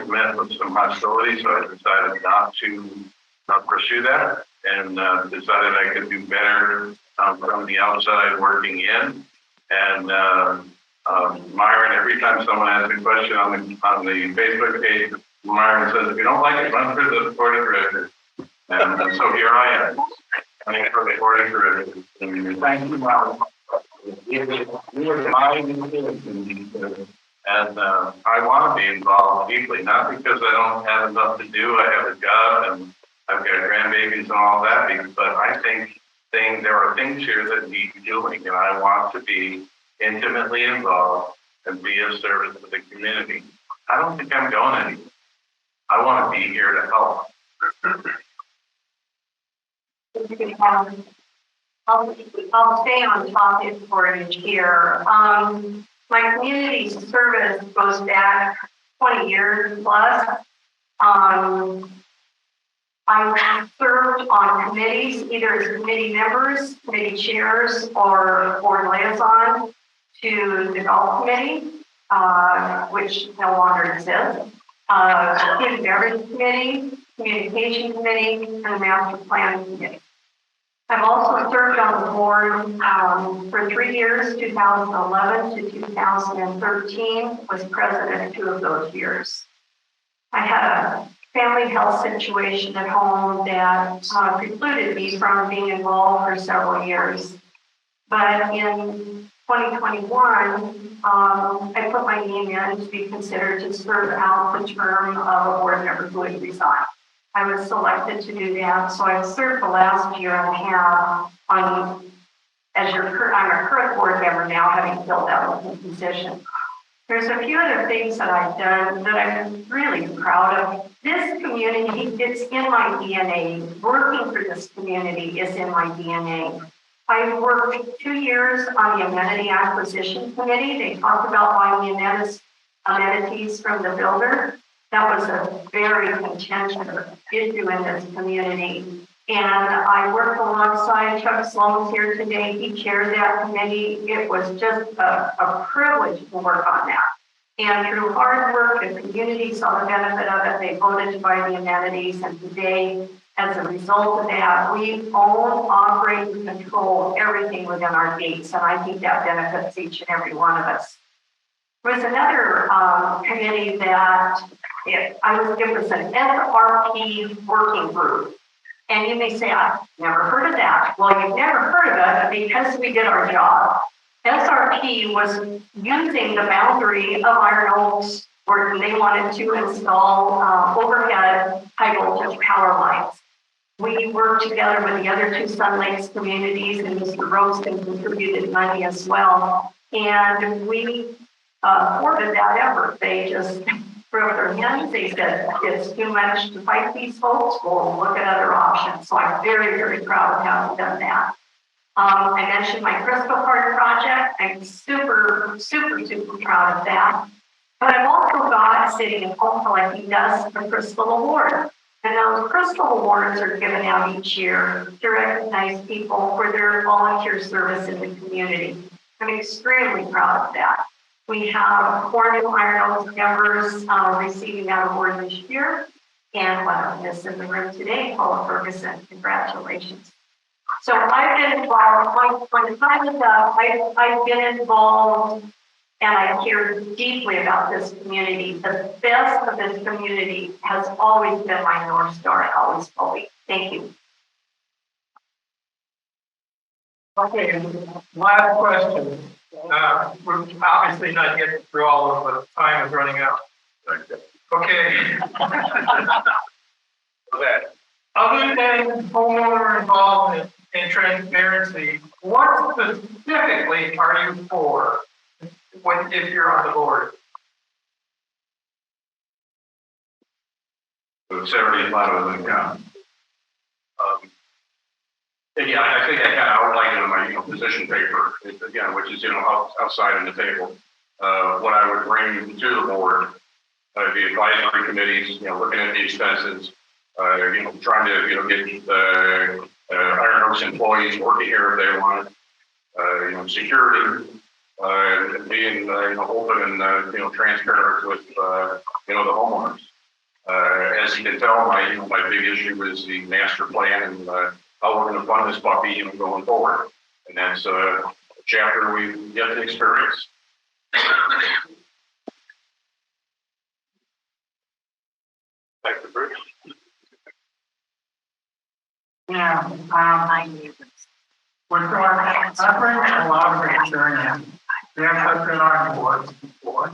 met with some hostility. So I decided not to pursue that, and decided I could do better from the outside working in. And Myron, every time someone asks a question on the Facebook page, Myron says, "If you don't like it, run for the board of directors." And so here I am. Running for the board of directors. Thank you, Myron. We were and I want to be involved deeply, not because I don't have enough to do. I have a job and I've got grandbabies and all that, but I think there are things here that need doing, and I want to be intimately involved and be of service to the community. I don't think I'm going anywhere. I want to be here to help. I'll stay on topic for you here. My community service goes back 20 years plus. I served on committees, either as committee members, committee chairs, or board liaison to the golf committee, which no longer exists. Food and beverage committee, communication committee, and the master plan committee. I've also served on the board for 3 years, 2011 to 2013, was president 2 of those years. I had a family health situation at home that precluded me from being involved for several years. But in 2021, I put my name in to be considered to serve out the term of a board member who had resigned. I was selected to do that, so I've served the last year and a half I'm a current board member now, having filled out the position. There's a few other things that I've done that I'm really proud of. This community, it's in my DNA. Working for this community is in my DNA. I worked 2 years on the amenity acquisition committee. They talked about buying the amenities from the builder. That was a very contentious issue in this community. And I worked alongside Chuck Sloan here today. He chaired that committee. It was just a privilege to work on that. And through hard work, the community saw the benefit of it. They voted to buy the amenities. And today, as a result of that, we own, operate, and control everything within our gates. And I think that benefits each and every one of us. There was another committee that it was an SRP working group. And you may say, I've never heard of that. Well, you've never heard of it because we did our job. SRP was using the boundary of Iron Oaks where they wanted to install overhead high voltage power lines. We worked together with the other 2 Sun Lakes communities, and Mr. Rosen contributed money as well. And we thwarted that effort. They just threw up their hands. They said, it's too much to fight these folks. We'll look at other options. So I'm very, very proud of having done that. I mentioned my Crystal Card project. I'm super, super, super proud of that. But I've also got, sitting in home collecting dust, a Crystal Award. And those Crystal Awards are given out each year to recognize people for their volunteer service in the community. I'm extremely proud of that. We have 4 new Iron Oaks members receiving that award this year. And one of us in the room today, Paula Ferguson. Congratulations. So I've been involved, when time is up, I've been involved and I care deeply about this community. The best of this community has always been my North Star, always will be. Thank you. Okay, last question. We're obviously not getting through all of the time is running out. Okay. that. Other than homeowner involvement and transparency, what specifically are you for if you're on the board? So 75 of them count. Yeah, I think I kind of outlined it in my, position paper, again, which is, outside on the table. What I would bring to the board, the advisory committees, looking at the expenses, trying to, get, Iron Oaks employees working here if they want it, security, being, open and, transparent with, the homeowners. As you can tell, my big issue is the master plan and, how we're going to fund this puppy, going forward. And that's a chapter we've yet to experience. Back to Bruce. Yeah, we're going, I bring a lot of experience. Yes, I've been on boards before.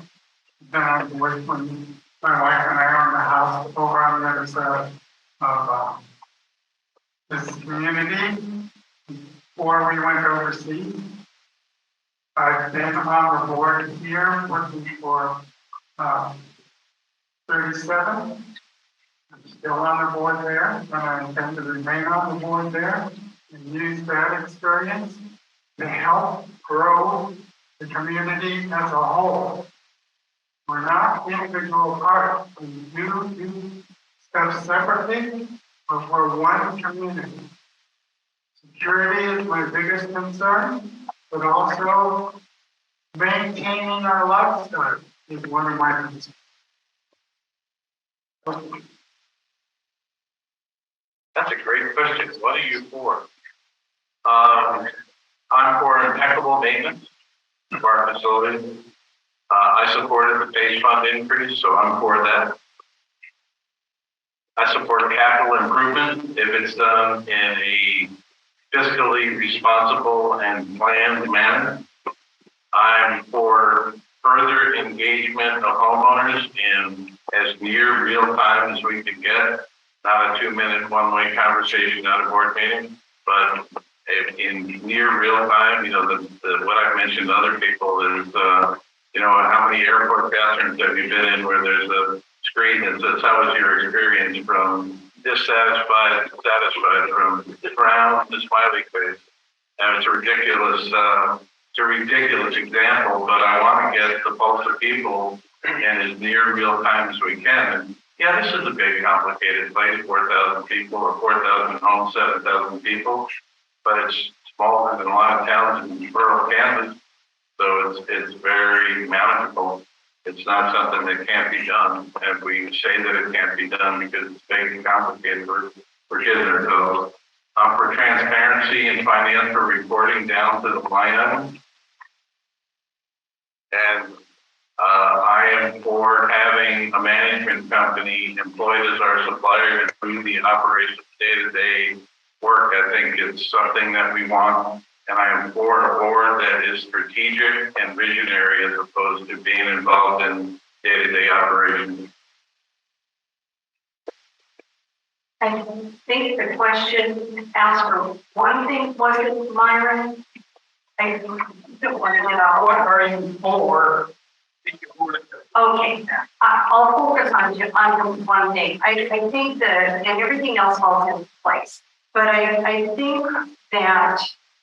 Been on boards when my wife and I owned the house over on the other side of this community before we went overseas. I've been on the board here working for 37. I'm still on the board there, and I intend to remain on the board there and use that experience to help grow the community as a whole. We're not individual parts. We do stuff separately, but we're one community. Security is my biggest concern, but also maintaining our lifestyle is one of my concerns. That's a great question. What are you for? I'm for impeccable maintenance of our facilities. I supported the base fund increase, so I'm for that. I support capital improvement if it's done in a fiscally responsible and planned manner. I'm for further engagement of homeowners in as near real time as we can get. Not a 2-minute one-way conversation at a board meeting, but in near real time, what I've mentioned to other people is, how many airport bathrooms have you been in where there's a screen that says, how was your experience from dissatisfied to satisfied, from frown to smiley face? And it's a ridiculous example, but I want to get the pulse of people in as near real time as we can. And yeah, this is a big, complicated place, 4,000 people or 4,000 homes, 7,000 people, but it's smaller than a lot of towns in rural Kansas, so it's very manageable. It's not something that can't be done, and we say that it can't be done because it's big and complicated. We're getting our toes. For transparency and financial reporting down to the line item, and I am for having a management company employed as our supplier to do the operations day-to-day work. I think it's something that we want, and I am for a board that is strategic and visionary as opposed to being involved in day-to-day operations. I think the question asked for one thing, was it, Myron? I don't want to get out. What are you for? Okay, I'll focus on one thing. I think that, and everything else falls into place. But I think that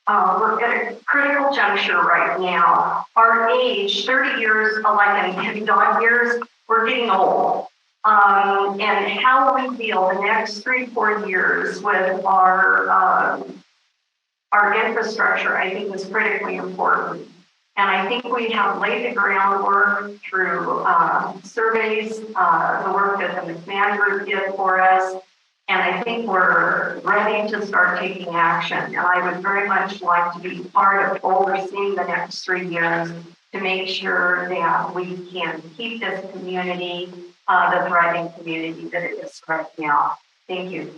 we're at a critical juncture right now. Our age, 30 years, like in dog years, we're getting old. And how we deal the next 3-4 years with our infrastructure, I think, is critically important. And I think we have laid the groundwork through surveys, the work that the McMahon Group did for us. And I think we're ready to start taking action. And I would very much like to be part of overseeing the next 3 years to make sure that we can keep this community, the thriving community that it is right now. Thank you.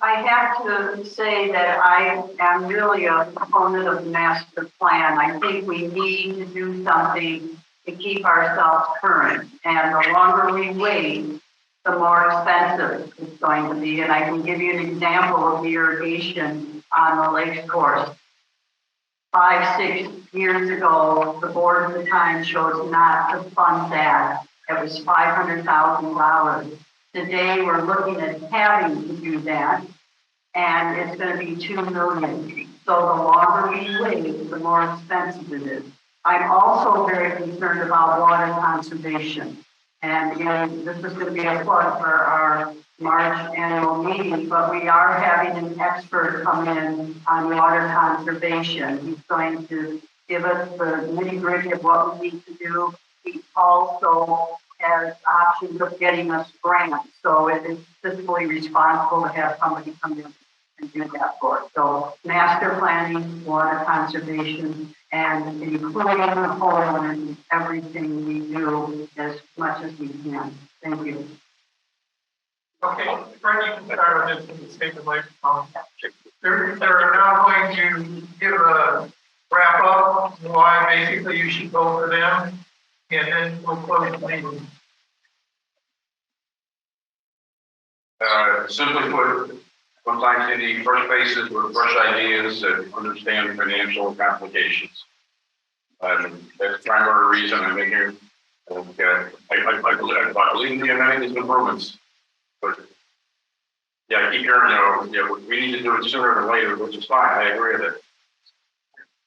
I have to say that I am really a proponent of the master plan. I think we need to do something to keep ourselves current. And the longer we wait, the more expensive it's going to be. And I can give you an example of the irrigation on the Lakes course. 5-6 years ago, the board at the time chose not to fund that. It was $500,000. Today, we're looking at having to do that, and it's going to be $2 million. So the longer we wait, the more expensive it is. I'm also very concerned about water conservation. And again, this is going to be a plug for our March annual meeting, but we are having an expert come in on water conservation. He's going to give us the nitty-gritty of what we need to do. He also has options of getting us grants. So it is fiscally responsible to have somebody come in and do that for us. So master planning, water conservation, and including the homeowners in everything we do as much as we can. Thank you. Okay, Fred, you can start on this in the statement later. They're now going to give a wrap up why basically you should vote for them, and then we'll close the meeting. Simply put, sometimes you need fresh faces with fresh ideas and understand financial complications. That's the primary reason I'm in here. I believe in the amenities improvements. But yeah, I keep hearing, we need to do it sooner than later, which is fine. I agree with it.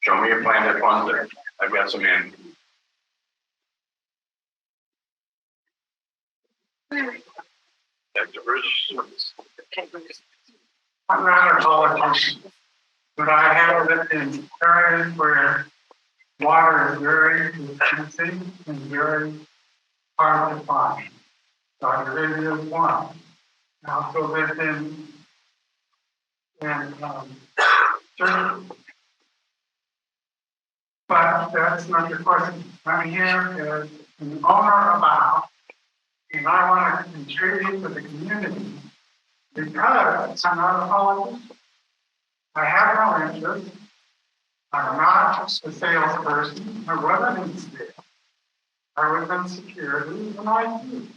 Show me a plan that funds it. I've got some in. I'm not a politician, but I have lived in areas where water is very expensive and very hard to find. So I really is one. I also lived in Turkey. But that's not the question. I'm here as an owner of a house, and I want to contribute to the community because I'm not a politician. I have no interest. I'm not a salesperson. I wasn't in sales. I was in security and IT.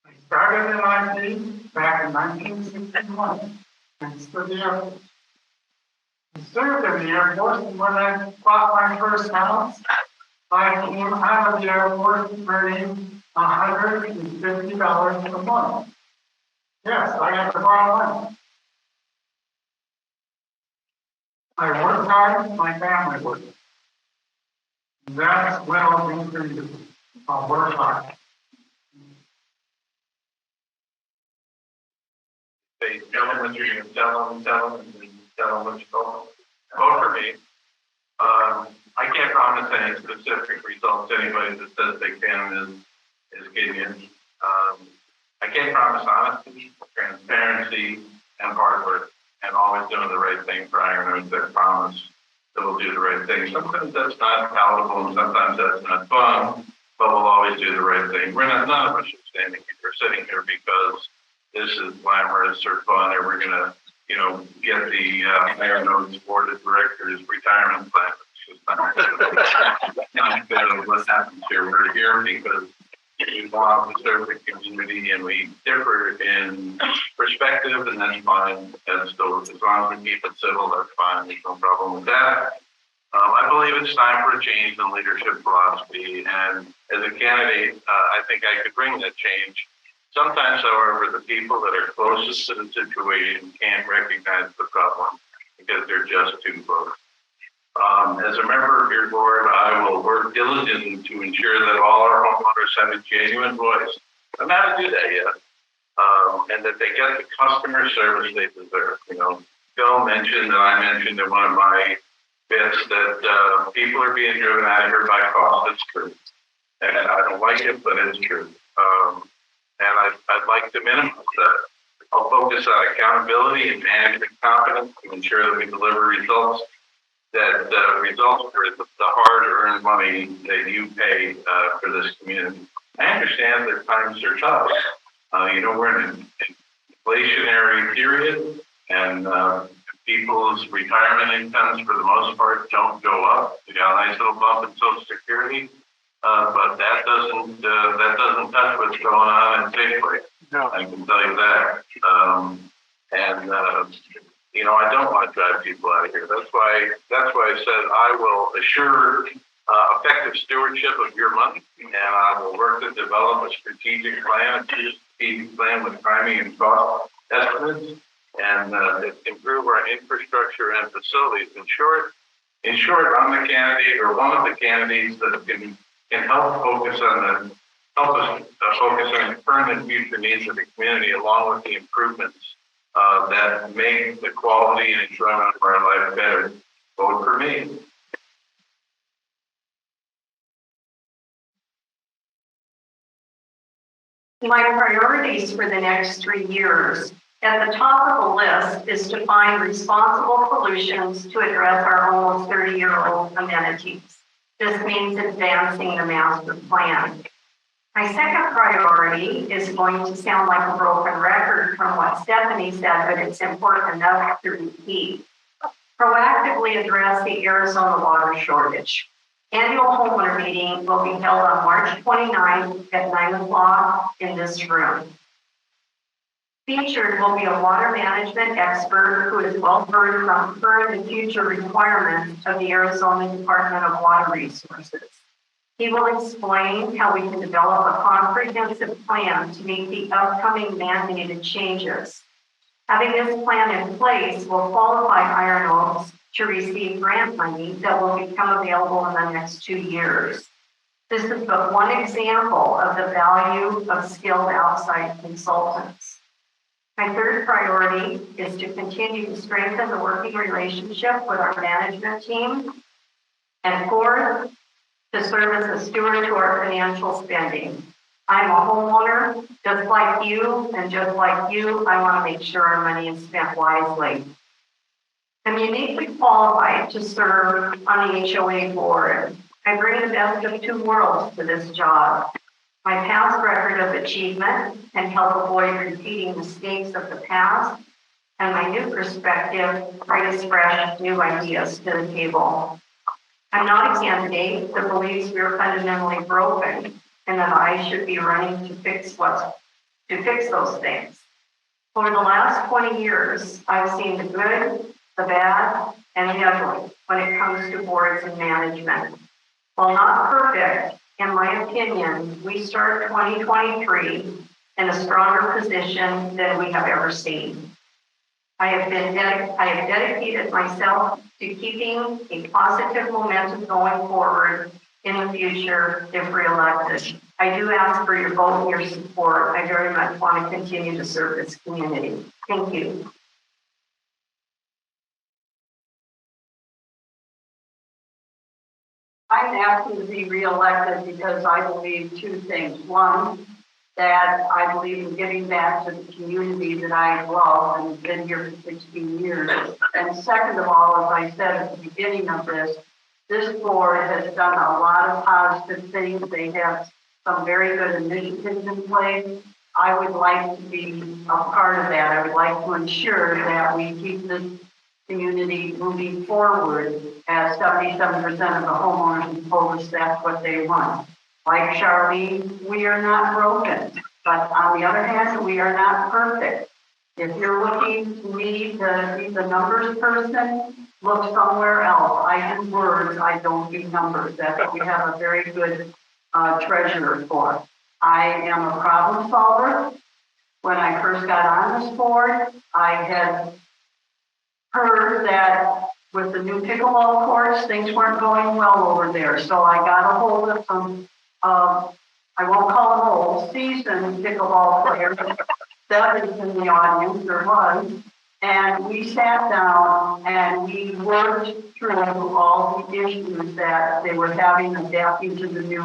I started in IT back in 1961 and stood the Air Force. I served in the Air Force, and when I bought my first house, I came out of the Air Force earning $150 a month. Yes, I have to borrow money. I work hard, my family works. That's well included. I'll work hard. Say, tell them what you're going to tell them, and then tell them what you told them. Vote for me. I can't promise any specific results. Anybody that says they can is getting I can't promise honesty, transparency, and hard work, and always doing the right thing for Iron that promise that we'll do the right thing. Sometimes that's not palatable, and sometimes that's not fun, but we'll always do the right thing. None of us are standing here, we're sitting here because this is glamorous or fun, or we're gonna, get the Iron Oaks Board of Directors retirement plan. It's not fair what happens here. We're here because we want to serve the community, and we differ in perspective, and that's fine. And so as long as we keep it civil, that's fine. There's no problem with that. I believe it's time for a change in leadership philosophy, and as a candidate, I think I could bring that change. Sometimes, however, the people that are closest to the situation can't recognize the problem because they're just too close. As a member of your board, I will work diligently to ensure that all our homeowners have a genuine voice. I'm not to do that yet. And that they get the customer service they deserve. Phil mentioned, and I mentioned in one of my bits, that people are being driven out of here by cost. It's true. And I don't like it, but it's true. And I'd like to minimize that. I'll focus on accountability and management competence to ensure that we deliver results that results for the hard-earned money that you pay for this community. I understand that times are tough. We're in an inflationary period, and people's retirement incomes, for the most part, don't go up. We got a nice little bump in Social Security, but that doesn't touch what's going on in Safeway. No. I can tell you that. I don't want to drive people out of here. That's why I said I will assure effective stewardship of your money, and I will work to develop a strategic plan with timing and cost estimates, and improve our infrastructure and facilities. In short, I'm the candidate, or one of the candidates, that can help us focus on the current and future needs of the community, along with the improvements that make the quality and enjoyment of our life better. Vote for me. My priorities for the next 3 years, at the top of the list, is to find responsible solutions to address our almost 30-year-old amenities. This means advancing the master plan. My second priority is going to sound like a broken record from what Stephanie said, but it's important enough to repeat. Proactively address the Arizona water shortage. Annual homeowner meeting will be held on March 29th at 9 o'clock in this room. Featured will be a water management expert who is well versed on current and future requirements of the Arizona Department of Water Resources. He will explain how we can develop a comprehensive plan to meet the upcoming mandated changes. Having this plan in place will qualify Iron Oaks to receive grant money that will become available in the next 2 years. This is but one example of the value of skilled outside consultants. My third priority is to continue to strengthen the working relationship with our management team. And fourth, to serve as a steward to our financial spending. I'm a homeowner, just like you, and just like you, I want to make sure our money is spent wisely. I'm uniquely qualified to serve on the HOA board. I bring the best of 2 worlds to this job. My past record of achievement can help avoid repeating mistakes of the past, and my new perspective brings fresh, new ideas to the table. I'm not a candidate that believes we are fundamentally broken and that I should be running to fix those things. For the last 20 years, I've seen the good, the bad, and the ugly when it comes to boards and management. While not perfect, in my opinion, we start 2023 in a stronger position than we have ever seen. I have dedicated myself to keeping a positive momentum going forward in the future if reelected. I do ask for your vote and your support. I very much want to continue to serve this community. Thank you. I'm asking to be reelected because I believe 2 things. One, that I believe in giving back to the community that I love and been here for 16 years. And second of all, as I said at the beginning of this board has done a lot of positive things. They have some very good initiatives in place. I would like to be a part of that. I would like to ensure that we keep this community moving forward, as 77% of the homeowners have told us that's what they want. Like Charlene, we are not broken, but on the other hand, we are not perfect. If you're looking to me to be the numbers person, look somewhere else. I do words, I don't do numbers. That's what we have a very good treasurer for. I am a problem solver. When I first got on this board, I had heard that with the new pickleball courts, things weren't going well over there. So I got a hold of some, I won't call them old, seasoned pickleball players. That is in the audience, there was. And we sat down and we worked through all the issues that they were having adapting to the new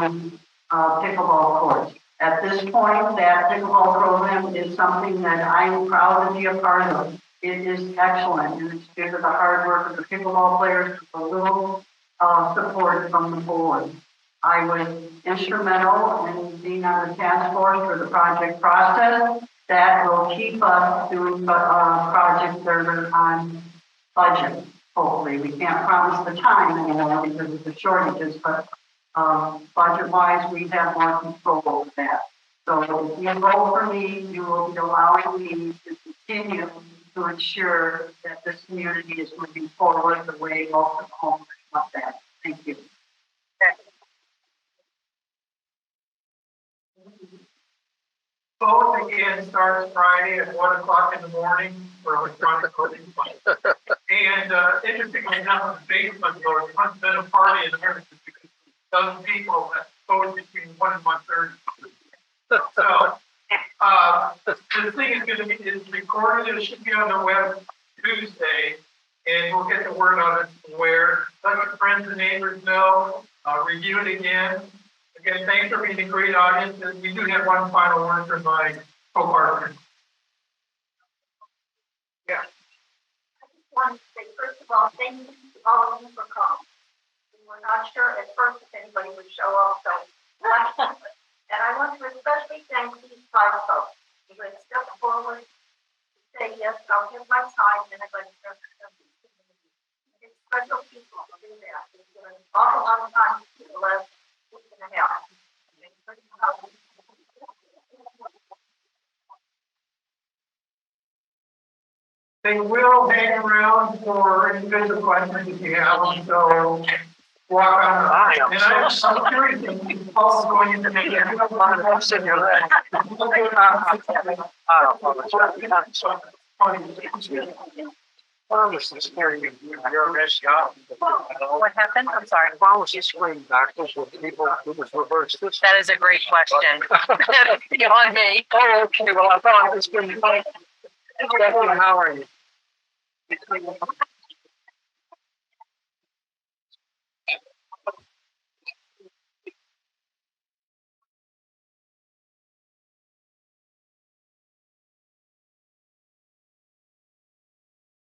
pickleball court. At this point, that pickleball program is something that I'm proud to be a part of. It is excellent, and it's due to the hard work of the pickleball players, with a little support from the board. I was instrumental in being on the task force for the project process. That will keep us doing projects that are on budget, hopefully. We can't promise the time anymore because of the shortages, but budget-wise, we have more control over that. So if you vote for me, you will be allowing me to continue to ensure that this community is moving forward the way most of the homeowners want that. Thank you. Vote again starts Friday at 1 o'clock in the morning for electronic voting. And interestingly enough, the basement vote has been a party in there because those people that voted between 1 and 1:30. So the thing is going to be is recorded. It should be on the web Tuesday, and we'll get the word on it where. Let your friends and neighbors know. Review it again. Again, thanks for being a great audience. And we do have one final word from my co-partner. Yeah. I just wanted to say, first of all, thank you to all of you for coming. We were not sure at first if anybody would show up, so. And I want to especially thank these 5 folks. You would step forward, say, yes, I'll give my time, and I'm going to serve the community. It's special people to do that. It's given an awful lot of time to the last week and a half. They will hang around for individual questions if you have them, so walk on. And I'm curious, if Paul's going into the. I'm sitting here there. Well, this is scary. You're a best job. What happened? I'm sorry. Why was he screaming back? Those were people who was reversed. That is a great question. Beyond me. Oh, okay. Well, I thought it was going to be funny. How are you?